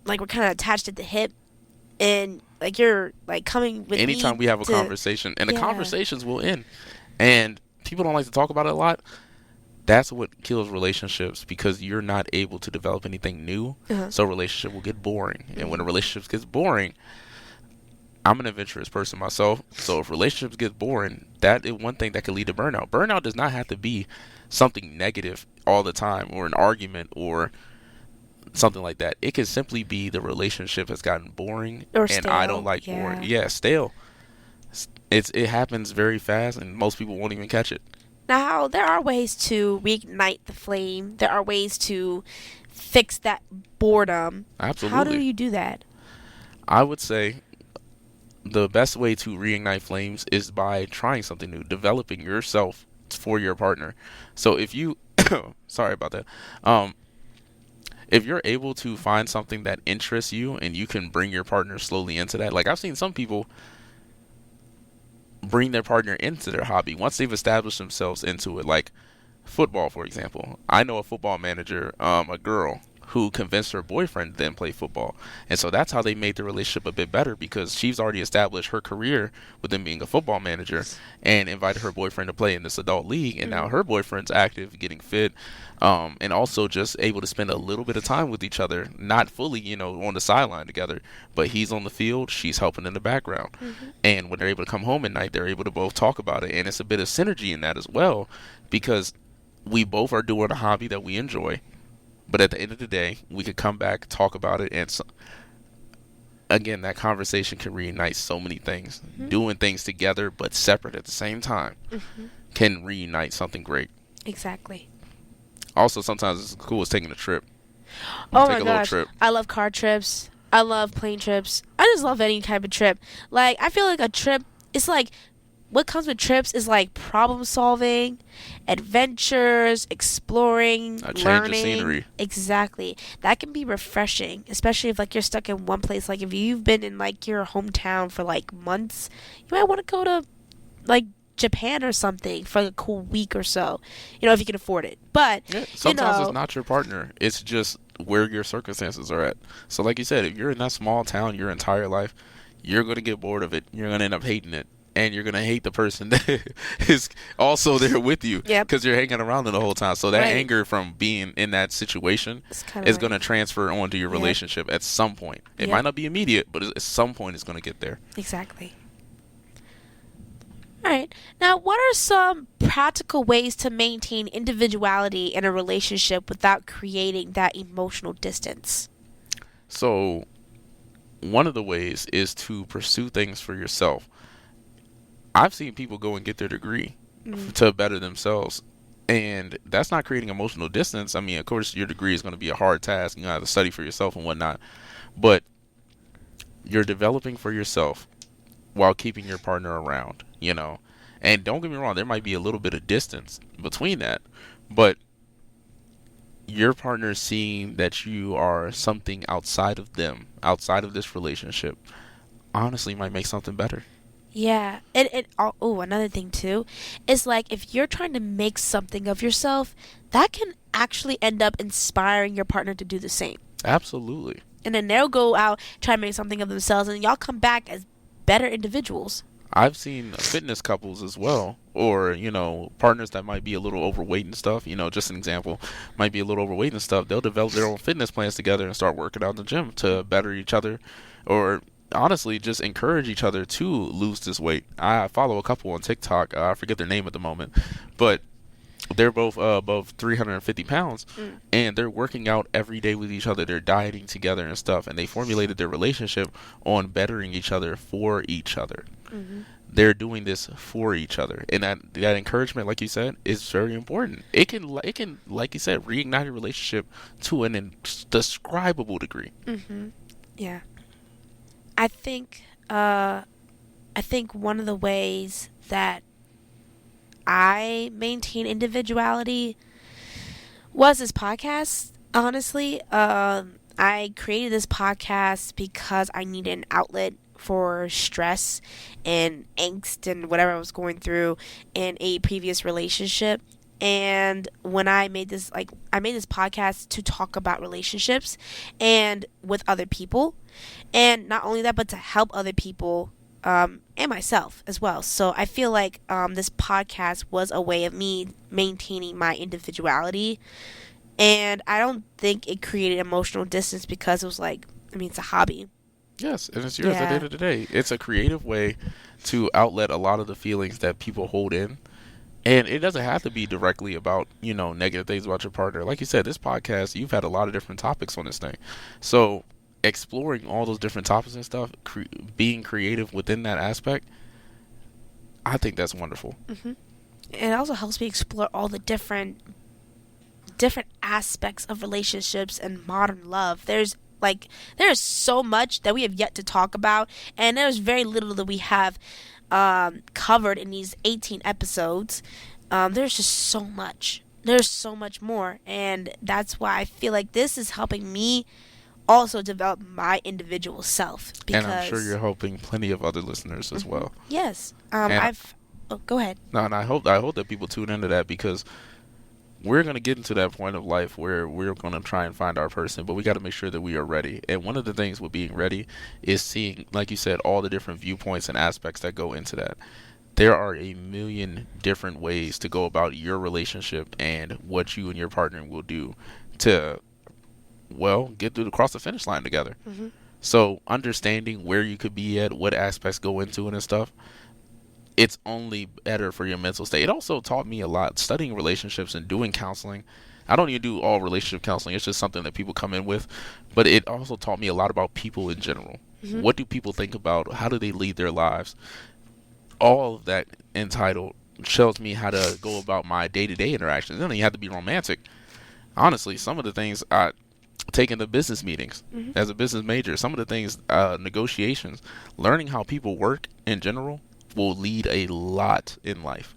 we're kind of attached at the hip, and like you're like coming with Anytime me we have a to, conversation, and the conversations will end, and people don't like to talk about it a lot. That's what kills relationships, because you're not able to develop anything new. So a relationship will get boring. And when a relationship gets boring, I'm an adventurous person myself. So if relationships get boring, that is one thing that can lead to burnout. Burnout does not have to be something negative all the time, or an argument, or something like that. It can simply be the relationship has gotten boring, or and stale. I don't like boring. Yeah, stale. It happens very fast, and most people won't even catch it. Now, there are ways to reignite the flame. There are ways to fix that boredom. Absolutely. How do you do that? I would say the best way to reignite flames is by trying something new, developing yourself for your partner. So if you, sorry about that. If you're able to find something that interests you and you can bring your partner slowly into that, like I've seen some people bring their partner into their hobby once they've established themselves into it, like football, for example. I know a football manager, a girl who convinced her boyfriend to then play football. And so that's how they made the relationship a bit better, because she's already established her career with them being a football manager, and invited her boyfriend to play in this adult league. And now her boyfriend's active, getting fit, and also just able to spend a little bit of time with each other, not fully, on the sideline together, but he's on the field, she's helping in the background. And when they're able to come home at night, they're able to both talk about it. And it's a bit of synergy in that as well, because we both are doing a hobby that we enjoy. But at the end of the day, we could come back, talk about it, and again, that conversation can reunite so many things. Doing things together but separate at the same time can reunite something great. Exactly. Also, sometimes it's cool as taking a trip. Oh Take my a gosh, little trip. I love car trips. I love plane trips. I just love any type of trip. Like, I feel like a trip, it's like, what comes with trips is like problem solving, adventures, exploring, A change learning. of scenery. Exactly. That can be refreshing, especially if like you're stuck in one place. Like if you've been in like your hometown for like months, you might want to go to like Japan or something for like a cool week or so, if you can afford it. But sometimes it's not your partner. It's just where your circumstances are at. So like you said, if you're in that small town your entire life, you're going to get bored of it. You're going to end up hating it. And you're going to hate the person that is also there with you, because you're hanging around them the whole time. So that anger from being in that situation is going to transfer onto your relationship at some point. It might not be immediate, but at some point it's going to get there. Exactly. All right. Now, what are some practical ways to maintain individuality in a relationship without creating that emotional distance? So one of the ways is to pursue things for yourself. I've seen people go and get their degree to better themselves, and that's not creating emotional distance. I mean, of course, your degree is going to be a hard task. You have to study for yourself and whatnot, but you're developing for yourself while keeping your partner around, And don't get me wrong, there might be a little bit of distance between that, but your partner seeing that you are something outside of them, outside of this relationship, honestly might make something better. Yeah. Another thing too is like if you're trying to make something of yourself, that can actually end up inspiring your partner to do the same. Absolutely. And then they'll go out, try to make something of themselves, and y'all come back as better individuals. I've seen fitness couples as well, or, partners that might be a little overweight and stuff, just an example, might be a little overweight and stuff. They'll develop their own fitness plans together and start working out in the gym to better each other, or honestly just encourage each other to lose this weight. I follow a couple on TikTok. I forget their name at the moment, but they're both above 350 pounds, and they're working out every day with each other. They're dieting together and stuff, and they formulated their relationship on bettering each other for each other. They're doing this for each other, and that encouragement, like you said, is very important. It can, like you said, reignite a relationship to an indescribable degree. Yeah. I think I think one of the ways that I maintain individuality was this podcast. Honestly, I created this podcast because I needed an outlet for stress and angst and whatever I was going through in a previous relationship. And when I made this podcast to talk about relationships and with other people, and not only that, but to help other people, and myself as well. So I feel like this podcast was a way of me maintaining my individuality, and I don't think it created emotional distance because it was like, I mean, it's a hobby. Yes, and it's yours at the Yeah. end of the day. It's a creative way to outlet a lot of the feelings that people hold in. And it doesn't have to be directly about, negative things about your partner. Like you said, this podcast, you've had a lot of different topics on this thing. So exploring all those different topics and stuff, being creative within that aspect, I think that's wonderful. And it also helps me explore all the different aspects of relationships and modern love. There's so much that we have yet to talk about, and there's very little that we have covered in these 18 episodes. There's just so much. There's so much more, and that's why I feel like this is helping me also develop my individual self. Because, And I'm sure you're helping plenty of other listeners as well. Yes. And Go ahead. No, and I hope that people tune into that, because we're going to get into that point of life where we're going to try and find our person, but we got to make sure that we are ready. And one of the things with being ready is seeing, like you said, all the different viewpoints and aspects that go into that. There are a million different ways to go about your relationship and what you and your partner will do to, get across the finish line together. So understanding where you could be at, what aspects go into it and stuff, it's only better for your mental state. It also taught me a lot studying relationships and doing counseling. I don't even do all relationship counseling. It's just something that people come in with. But it also taught me a lot about people in general. What do people think about? How do they lead their lives? All of that entitled shows me how to go about my day-to-day interactions. It doesn't even have to be romantic. Honestly, some of the things I take into business meetings as a business major, some of the things, negotiations, learning how people work in general will lead a lot in life.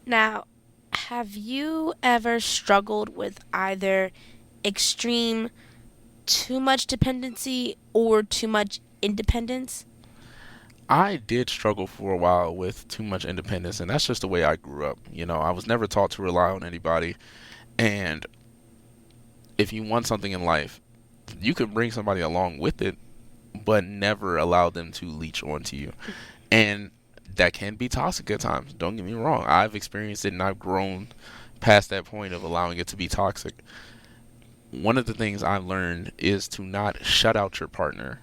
Now, have you ever struggled with either extreme too much dependency or too much independence? I did struggle for a while with too much independence, and that's just the way I grew up. I was never taught to rely on anybody, and if you want something in life, you can bring somebody along with it, but never allow them to leech onto you. And that can be toxic at times. Don't get me wrong. I've experienced it, and I've grown past that point of allowing it to be toxic. One of the things I learned is to not shut out your partner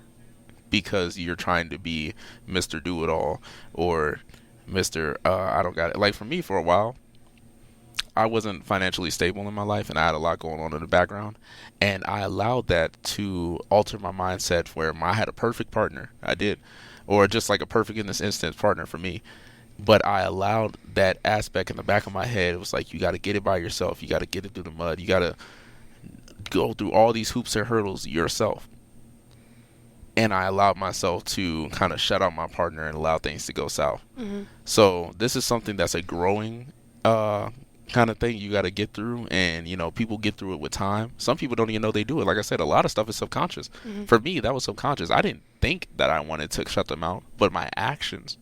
because you're trying to be Mr. Do-It-All or Mr. I don't got it. Like for me, for a while, I wasn't financially stable in my life, and I had a lot going on in the background, and I allowed that to alter my mindset where I had a perfect partner. I did. Or just like a perfect, in this instance, partner for me. But I allowed that aspect in the back of my head. It was like, you got to get it by yourself. You got to get it through the mud. You got to go through all these hoops and hurdles yourself. And I allowed myself to kind of shut out my partner and allow things to go south. So this is something that's a growing kind of thing you got to get through, and people get through it with time. Some people don't even know they do it. Like I said, a lot of stuff is subconscious. For me, that was subconscious. I didn't think that I wanted to shut them out, but my actions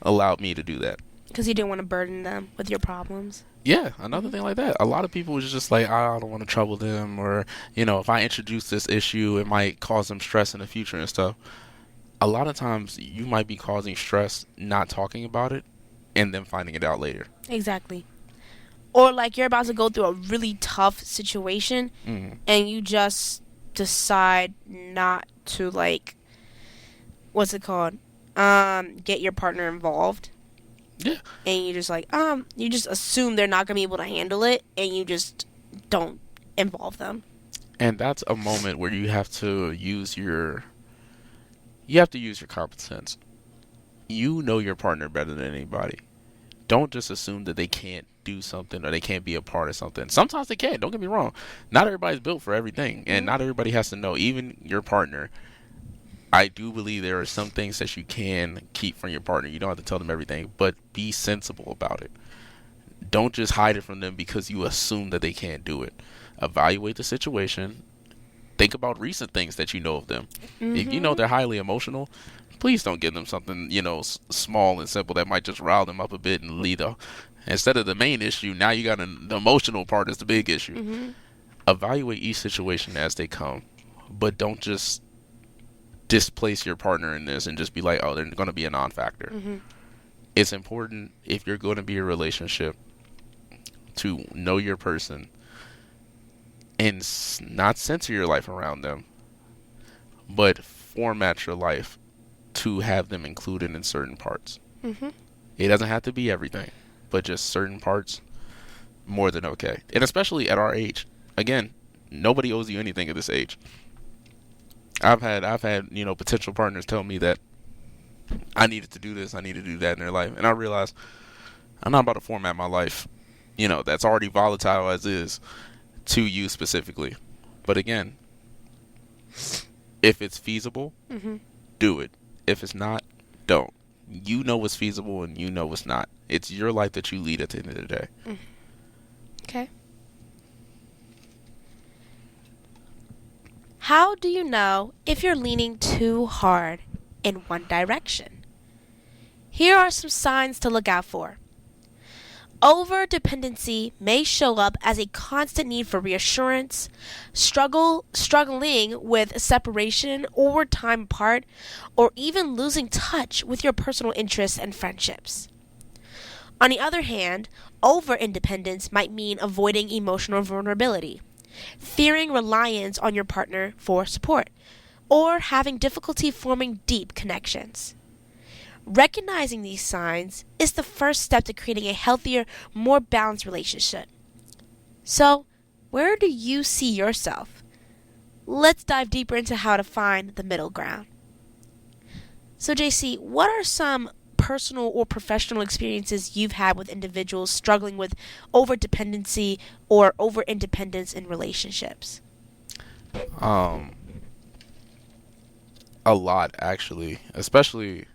allowed me to do that. Because you didn't want to burden them with your problems. Yeah, another thing like that. A lot of people was just like, I don't want to trouble them, or if I introduce this issue, it might cause them stress in the future and stuff. A lot of times you might be causing stress not talking about it and then finding it out later. Exactly. Or like you're about to go through a really tough situation and you just decide not to, like, what's it called? Get your partner involved. Yeah. And you just like, you just assume they're not going to be able to handle it, and you just don't involve them. And that's a moment where you have to use your common sense. You know your partner better than anybody. Don't just assume that they can't do something or they can't be a part of something. Sometimes they can. Don't get me wrong. Not everybody's built for everything, and not everybody has to know. Even your partner I do believe there are some things that you can keep from your partner. You don't have to tell them everything, but be sensible about it. Don't just hide it from them because you assume that they can't do it. Evaluate the situation. Think about recent things that you know of them. If you know they're highly emotional, please don't give them something, small and simple that might just rile them up a bit and instead of the main issue, now you got the emotional part is the big issue. Evaluate each situation as they come, but don't just displace your partner in this and just be like, oh, they're going to be a non-factor. It's important, if you're going to be in a relationship, to know your person and not center your life around them, but format your life to have them included in certain parts. It doesn't have to be everything, but just certain parts, more than okay. And especially at our age, again, nobody owes you anything at this age. I've had potential partners tell me that I needed to do this, I need to do that in their life, and I realized I'm not about to format my life, that's already volatile as is, to you specifically. But again, if it's feasible, do it. If it's not, don't. You know what's feasible and you know what's not. It's your life that you lead at the end of the day. Okay. How do you know if you're leaning too hard in one direction? Here are some signs to look out for. Over-dependency may show up as a constant need for reassurance, struggling with separation or time apart, or even losing touch with your personal interests and friendships. On the other hand, over-independence might mean avoiding emotional vulnerability, fearing reliance on your partner for support, or having difficulty forming deep connections. Recognizing these signs is the first step to creating a healthier, more balanced relationship. So, where do you see yourself? Let's dive deeper into how to find the middle ground. So, JC, what are some personal or professional experiences you've had with individuals struggling with over-dependency or over-independence in relationships? A lot, actually, especially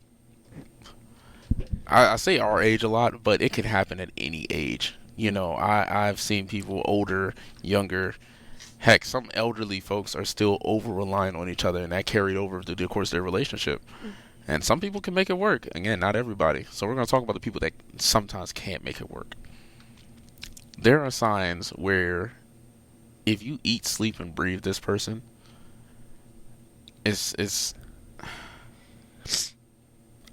I say our age a lot, but it can happen at any age. I've seen people older, younger. Heck, some elderly folks are still over-reliant on each other, and that carried over through the course of their relationship. And some people can make it work. Again, not everybody. So we're going to talk about the people that sometimes can't make it work. There are signs where if you eat, sleep, and breathe this person, it's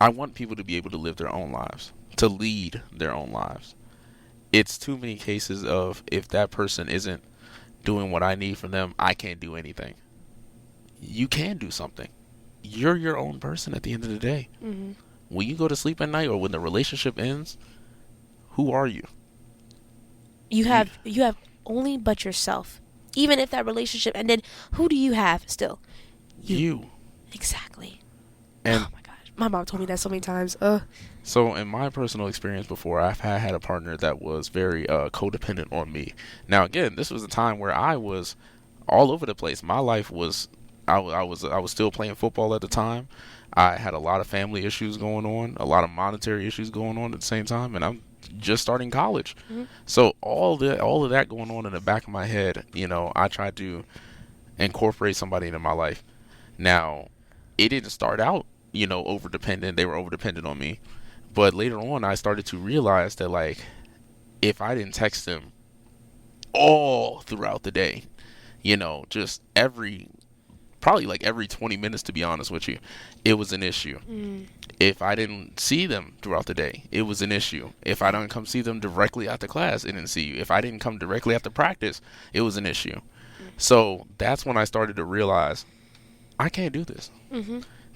I want people to be able to live their own lives, to lead their own lives. It's too many cases of, if that person isn't doing what I need from them, I can't do anything. You can do something. You're your own person at the end of the day. When you go to sleep at night or when the relationship ends, who are you? You have only but yourself. Even if that relationship ended, who do you have still? You. Exactly. And oh my gosh, my mom told me that so many times. So in my personal experience before, I've had a partner that was very codependent on me. Now again, this was a time where I was all over the place. My life was, I was still playing football at the time. I had a lot of family issues going on, a lot of monetary issues going on at the same time, and I'm just starting college. So all of that going on in the back of my head, I tried to incorporate somebody into my life. Now, it didn't start out, over dependent. They were over dependent on me. But later on, I started to realize that, like, if I didn't text them all throughout the day, just probably every 20 minutes, to be honest with you, it was an issue. If I didn't see them throughout the day, it was an issue. If I don't come see them directly after class, I didn't see you. If I didn't come directly after practice, it was an issue. So that's when I started to realize I can't do this.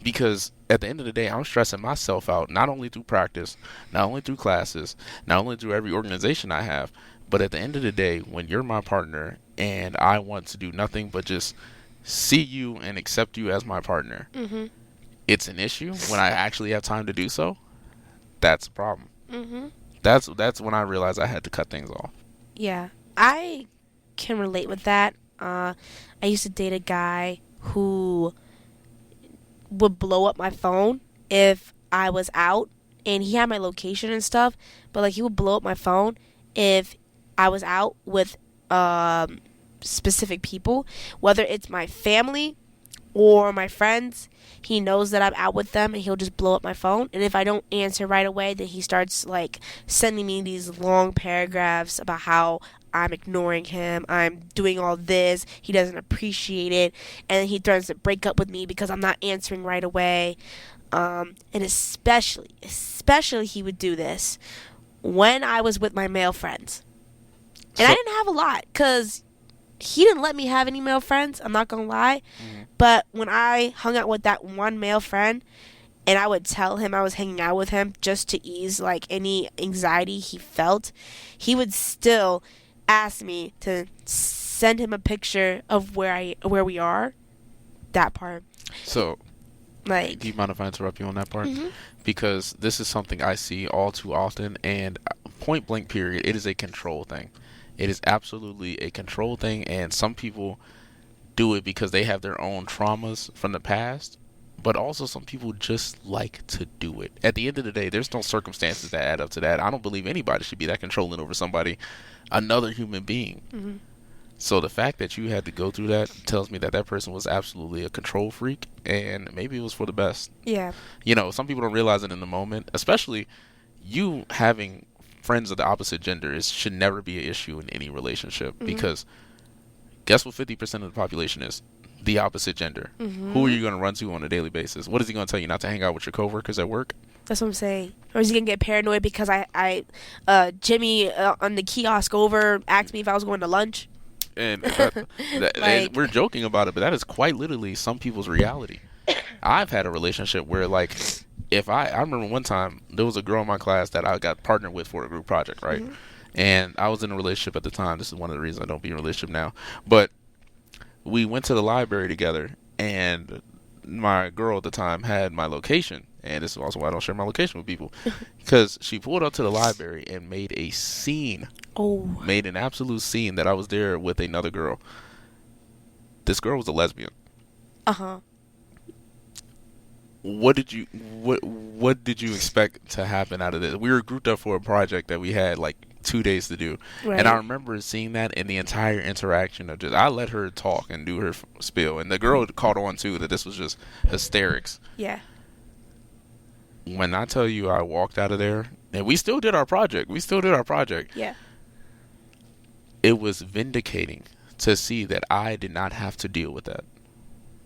Because at the end of the day, I'm stressing myself out, not only through practice, not only through classes, not only through every organization I have, but at the end of the day, when you're my partner and I want to do nothing but just see you and accept you as my partner, it's an issue. When I actually have time to do so, that's a problem. That's when I realized I had to cut things off. Yeah, I can relate with that. I used to date a guy who would blow up my phone if I was out, and he had my location and stuff, but like he would blow up my phone if I was out with specific people, whether it's my family or my friends. He knows that I'm out with them, and he'll just blow up my phone. And if I don't answer right away, then he starts like sending me these long paragraphs about how I'm ignoring him, I'm doing all this, he doesn't appreciate it, and he threatens to break up with me because I'm not answering right away. And especially he would do this when I was with my male friends. And I didn't have a lot, because he didn't let me have any male friends, I'm not gonna lie. But when I hung out with that one male friend, and I would tell him I was hanging out with him just to ease like any anxiety he felt, he would still ask me to send him a picture of where we are. That part. So, like, do you mind if I interrupt you on that part? Mm-hmm. Because this is something I see all too often, and point blank period, it is a control thing. It is absolutely a control thing, and some people do it because they have their own traumas from the past, but also some people just like to do it. At the end of the day, there's no circumstances that add up to that. I don't believe anybody should be that controlling over somebody, another human being. Mm-hmm. So the fact that you had to go through that tells me that that person was absolutely a control freak, and maybe it was for the best. Yeah. You know, some people don't realize it in the moment, especially you having friends of the opposite gender should never be an issue in any relationship, because guess what 50% of the population is? The opposite gender. Who are you going to run to on a daily basis? What is he going to tell you, not to hang out with your coworkers at work? That's what I'm saying. Or is he going to get paranoid because Jimmy on the kiosk over asked me if I was going to lunch? And we're joking about it, but that is quite literally some people's reality. I've had a relationship where, like, I remember one time there was a girl in my class that I got partnered with for a group project, right? And I was in a relationship at the time. This is one of the reasons I don't be in a relationship now. But we went to the library together, and my girl at the time had my location. And this is also why I don't share my location with people. Because she pulled up to the library and made a scene. Made an absolute scene that I was there with another girl. This girl was a lesbian. What did you expect to happen out of this? We were grouped up for a project that we had like 2 days to do, and I remember seeing that in the entire interaction of I let her talk and do her spiel, and the girl caught on too that this was just hysterics. Yeah. When I tell you I walked out of there, and we still did our project. Yeah. It was vindicating to see that I did not have to deal with that.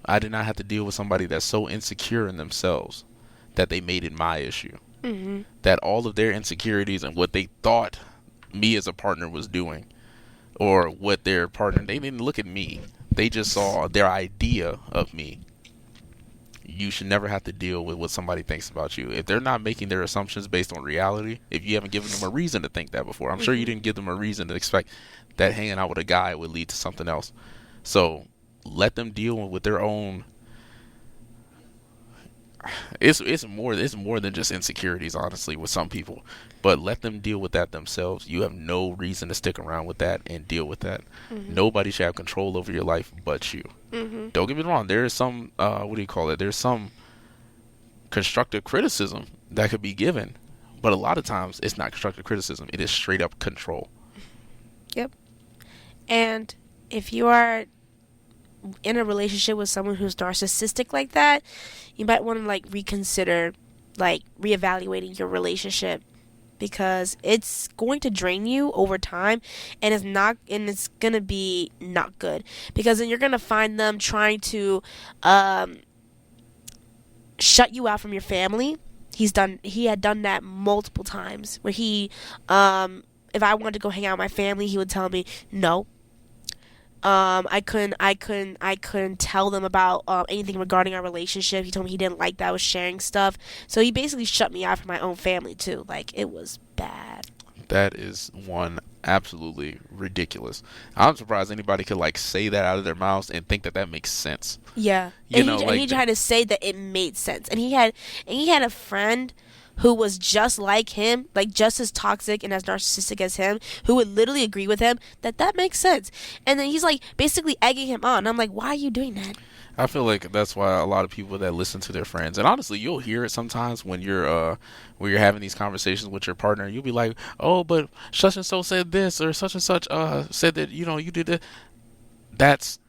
I did not have to deal with somebody that's so insecure in themselves that they made it my issue. That all of their insecurities and what they thought me as a partner was doing, or what their partner, they didn't look at me. They just saw their idea of me. You should never have to deal with what somebody thinks about you. If they're not making their assumptions based on reality, if you haven't given them a reason to think that before, I'm sure you didn't give them a reason to expect that hanging out with a guy would lead to something else. So let them deal with their own. It's more than just insecurities, honestly, with some people. But let them deal with that themselves. You have no reason to stick around with that and deal with that. Nobody should have control over your life but you. Don't get me wrong. There is some there's some constructive criticism that could be given, but a lot of times it's not constructive criticism. It is straight up control. Yep. And if you are in a relationship with someone who's narcissistic like that, you might want to like reconsider like reevaluating your relationship, because it's going to drain you over time, and it's gonna be not good, because then you're gonna find them trying to shut you out from your family. He had done that multiple times where he if I wanted to go hang out with my family, he would tell me no. I couldn't tell them about anything regarding our relationship. He told me he didn't like that I was sharing stuff. So he basically shut me out from my own family too. Like, it was bad. That is one absolutely ridiculous. I'm surprised anybody could like say that out of their mouths and think that that makes sense. Yeah. And he tried to say that it made sense. And he had a friend who was just like him, like just as toxic and as narcissistic as him, who would literally agree with him, that makes sense. And then he's like basically egging him on. I'm like, why are you doing that? I feel like that's why a lot of people that listen to their friends, and honestly, you'll hear it sometimes when you're having these conversations with your partner. You'll be like, "Oh, but such and so said this, or such and such said that you did it." That's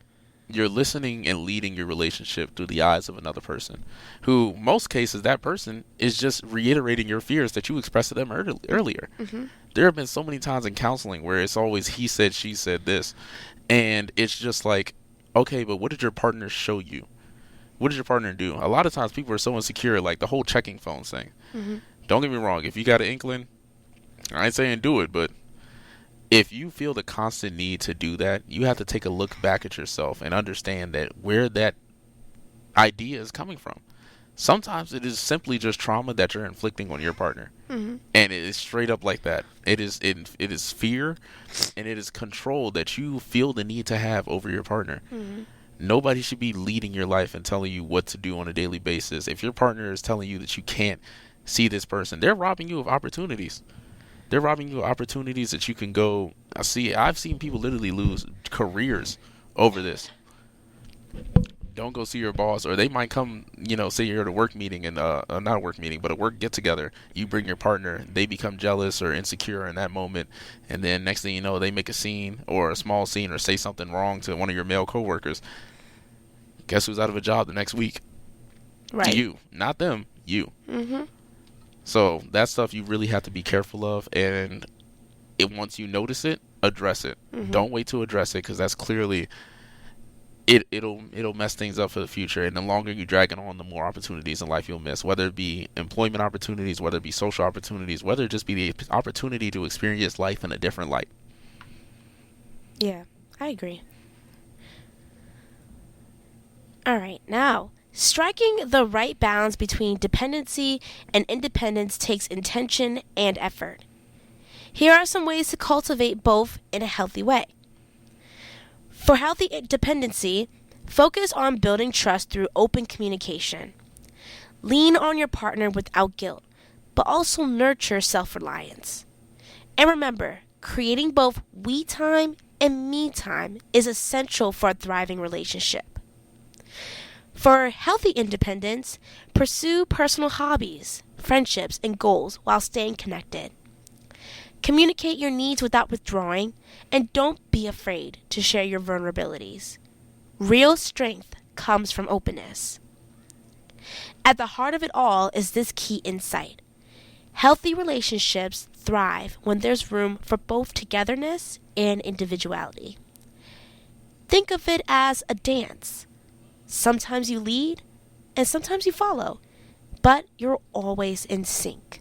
you're listening and leading your relationship through the eyes of another person, who most cases that person is just reiterating your fears that you expressed to them earlier. Mm-hmm. There have been so many times in counseling where it's always he said, she said this, and it's just like, okay, but what did your partner show you? What did your partner do? A lot of times people are so insecure, like the whole checking phone thing. Mm-hmm. Don't get me wrong, if you got an inkling, I ain't saying do it, but if you feel the constant need to do that, you have to take a look back at yourself and understand that where that idea is coming from. Sometimes it is simply just trauma that you're inflicting on your partner. Mm-hmm. And it is straight up like that. It is fear and it is control that you feel the need to have over your partner. Mm-hmm. Nobody should be leading your life and telling you what to do on a daily basis. If your partner is telling you that you can't see this person, they're robbing you of opportunities. They're robbing you of opportunities that you can go. I've seen people literally lose careers over this. Don't go see your boss, or they might come, say you're at a work meeting and not a work meeting, but a work get together. You bring your partner, they become jealous or insecure in that moment, and then next thing you know, they make a scene or a small scene or say something wrong to one of your male coworkers. Guess who's out of a job the next week? Right. You, not them. You. Mm-hmm. So that stuff you really have to be careful of, and once you notice it, address it. Mm-hmm. Don't wait to address it, because that's clearly it'll mess things up for the future. And the longer you drag it on, the more opportunities in life you'll miss, whether it be employment opportunities, whether it be social opportunities, whether it just be the opportunity to experience life in a different light. Yeah, I agree. All right, now, striking the right balance between dependency and independence takes intention and effort. Here are some ways to cultivate both in a healthy way. For healthy dependency, focus on building trust through open communication. Lean on your partner without guilt, but also nurture self-reliance. And remember, creating both we time and me time is essential for a thriving relationship. For healthy independence, pursue personal hobbies, friendships, and goals while staying connected. Communicate your needs without withdrawing, and don't be afraid to share your vulnerabilities. Real strength comes from openness. At the heart of it all is this key insight. Healthy relationships thrive when there's room for both togetherness and individuality. Think of it as a dance. Sometimes you lead, and sometimes you follow, but you're always in sync.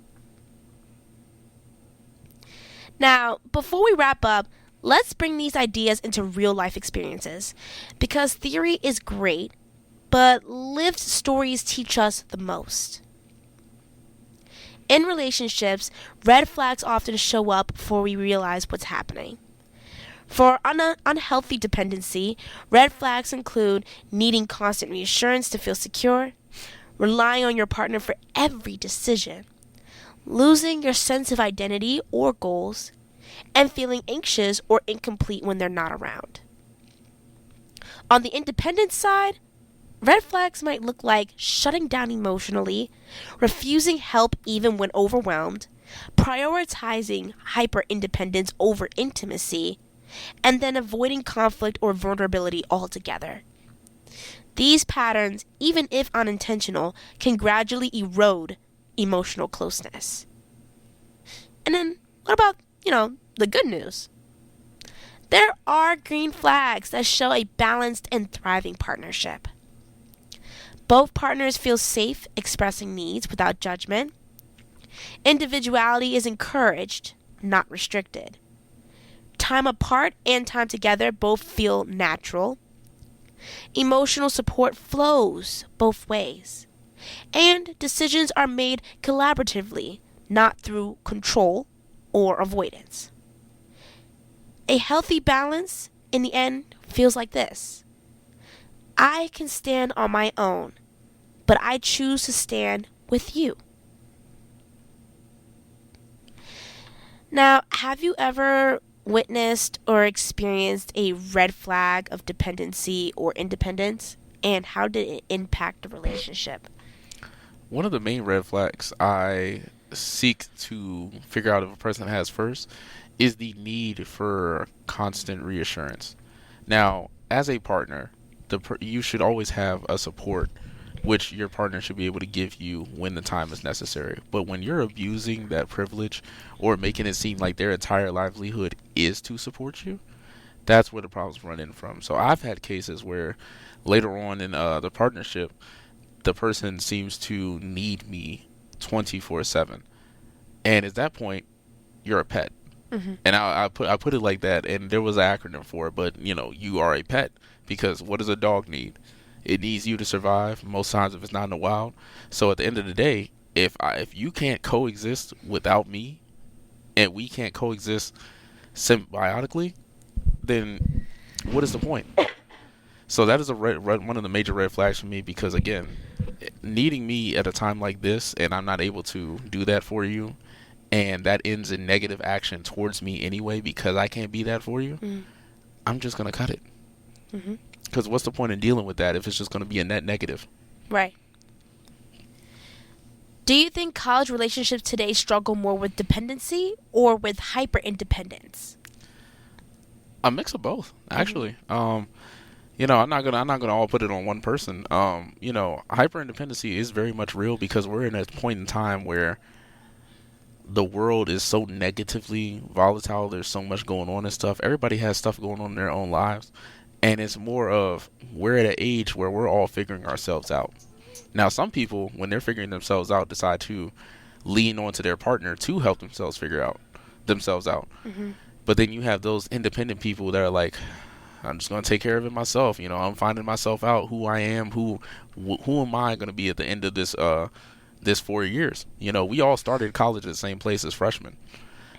Now, before we wrap up, let's bring these ideas into real-life experiences, because theory is great, but lived stories teach us the most. In relationships, red flags often show up before we realize what's happening. For unhealthy dependency, red flags include needing constant reassurance to feel secure, relying on your partner for every decision, losing your sense of identity or goals, and feeling anxious or incomplete when they're not around. On the independent side, red flags might look like shutting down emotionally, refusing help even when overwhelmed, prioritizing hyper-independence over intimacy, and then avoiding conflict or vulnerability altogether. These patterns, even if unintentional, can gradually erode emotional closeness. And then, what about, the good news? There are green flags that show a balanced and thriving partnership. Both partners feel safe expressing needs without judgment. Individuality is encouraged, not restricted. Time apart and time together both feel natural. Emotional support flows both ways. And decisions are made collaboratively, not through control or avoidance. A healthy balance, in the end, feels like this. I can stand on my own, but I choose to stand with you. Now, have you ever witnessed or experienced a red flag of dependency or independence? And how did it impact the relationship? One of the main red flags I seek to figure out if a person has first is the need for constant reassurance. Now, as a partner, you should always have a support which your partner should be able to give you when the time is necessary. But when you're abusing that privilege or making it seem like their entire livelihood is to support you, that's where the problems run in from. So I've had cases where later on in the partnership, the person seems to need me 24/7, and at that point, you're a pet. And I put it like that, and there was an acronym for it, but you are a pet because what does a dog need? It needs you to survive. Most times, if it's not in the wild. So at the end of the day, if you can't coexist without me, and we can't coexist symbiotically, then what is the point? So that is one of the major red flags for me because again, needing me at a time like this, and I'm not able to do that for you, and that ends in negative action towards me anyway because I can't be that for you, I'm just going to cut it. Because what's the point in dealing with that if it's just going to be a net negative? Right. Do you think college relationships today struggle more with dependency or with hyper independence? A mix of both, actually. I'm not gonna all put it on one person. Hyper independency is very much real because we're in a point in time where the world is so negatively volatile. There's so much going on and stuff. Everybody has stuff going on in their own lives. And it's more of we're at an age where we're all figuring ourselves out. Now, some people, when they're figuring themselves out, decide to lean onto their partner to help themselves figure out themselves out. But then you have those independent people that are like, I'm just going to take care of it myself. I'm finding myself out who I am, who am I going to be at the end of this 4 years. We all started college at the same place as freshmen.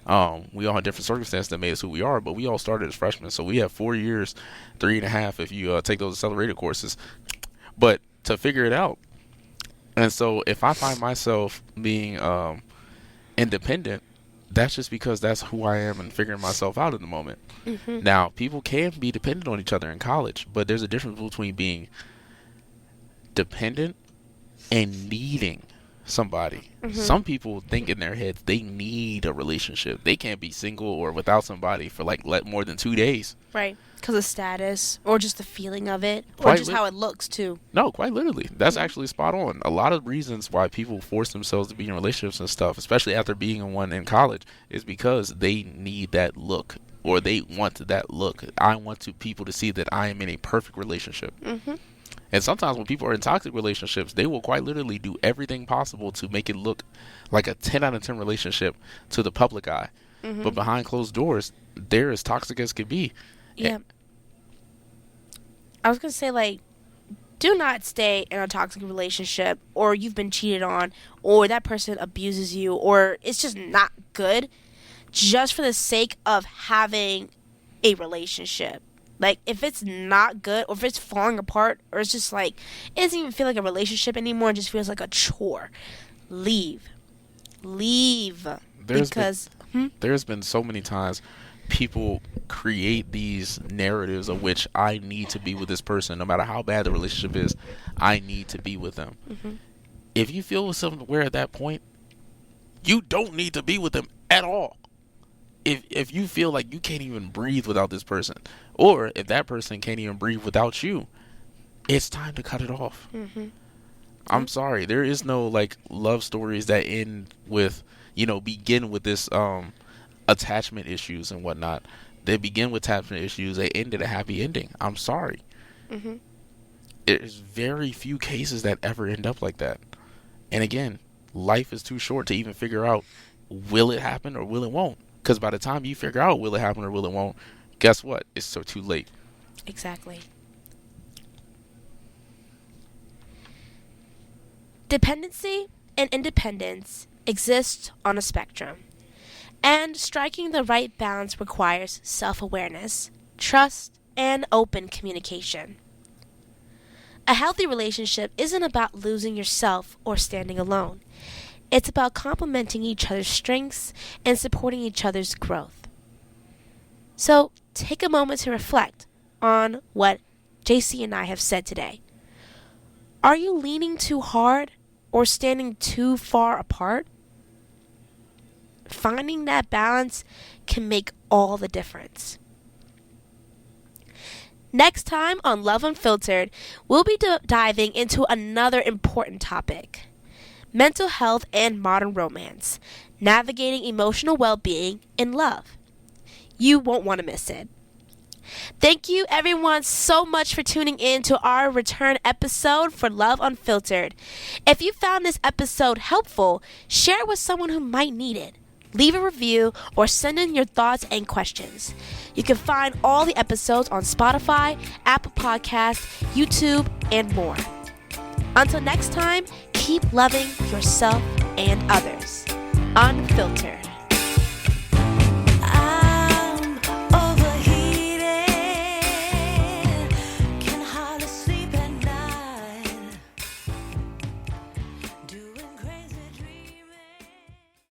We all had different circumstances that made us who we are, but we all started as freshmen. So we have 4 years, 3.5 if you take those accelerated courses. But to figure it out. And so if I find myself being independent, that's just because that's who I am and figuring myself out at the moment. Now, people can be dependent on each other in college, but there's a difference between being dependent and needing somebody. Some people think in their heads they need a relationship. They can't be single or without somebody for more than 2 days. Right. Because of status or just the feeling of it or just how it looks too. No, quite literally. That's actually spot on. A lot of reasons why people force themselves to be in relationships and stuff, especially after being in one in college, is because they need that look or they want that look. I want people to see that I am in a perfect relationship. And sometimes when people are in toxic relationships, they will quite literally do everything possible to make it look like a 10 out of 10 relationship to the public eye. But behind closed doors, they're as toxic as can be. Yeah. I was going to say, do not stay in a toxic relationship or you've been cheated on or that person abuses you or it's just not good just for the sake of having a relationship. If it's not good or if it's falling apart or it's just it doesn't even feel like a relationship anymore, it just feels like a chore. Leave. There's been so many times people create these narratives of which I need to be with this person. No matter how bad the relationship is, I need to be with them. If you feel somewhere at that point, you don't need to be with them at all. If you feel like you can't even breathe without this person, or if that person can't even breathe without you, it's time to cut it off. I'm sorry. There is no love stories that end with, begin with this attachment issues and whatnot. They begin with attachment issues. They end at a happy ending. I'm sorry. There's very few cases that ever end up like that. And again, life is too short to even figure out will it happen or will it won't. Because by the time you figure out will it happen or will it won't, guess what? It's so too late. Exactly. Dependency and independence exist on a spectrum, and striking the right balance requires self-awareness, trust, and open communication. A healthy relationship isn't about losing yourself or standing alone. It's about complementing each other's strengths and supporting each other's growth. So take a moment to reflect on what JC and I have said today. Are you leaning too hard or standing too far apart? Finding that balance can make all the difference. Next time on Love Unfiltered, we'll be diving into another important topic: mental health and modern romance, navigating emotional well-being in love. You won't want to miss it. Thank you everyone so much for tuning in to our return episode for Love Unfiltered. If you found this episode helpful, share it with someone who might need it. Leave a review or send in your thoughts and questions. You can find all the episodes on Spotify, Apple Podcasts, YouTube, and more. Until next time, keep loving yourself and others. Unfiltered.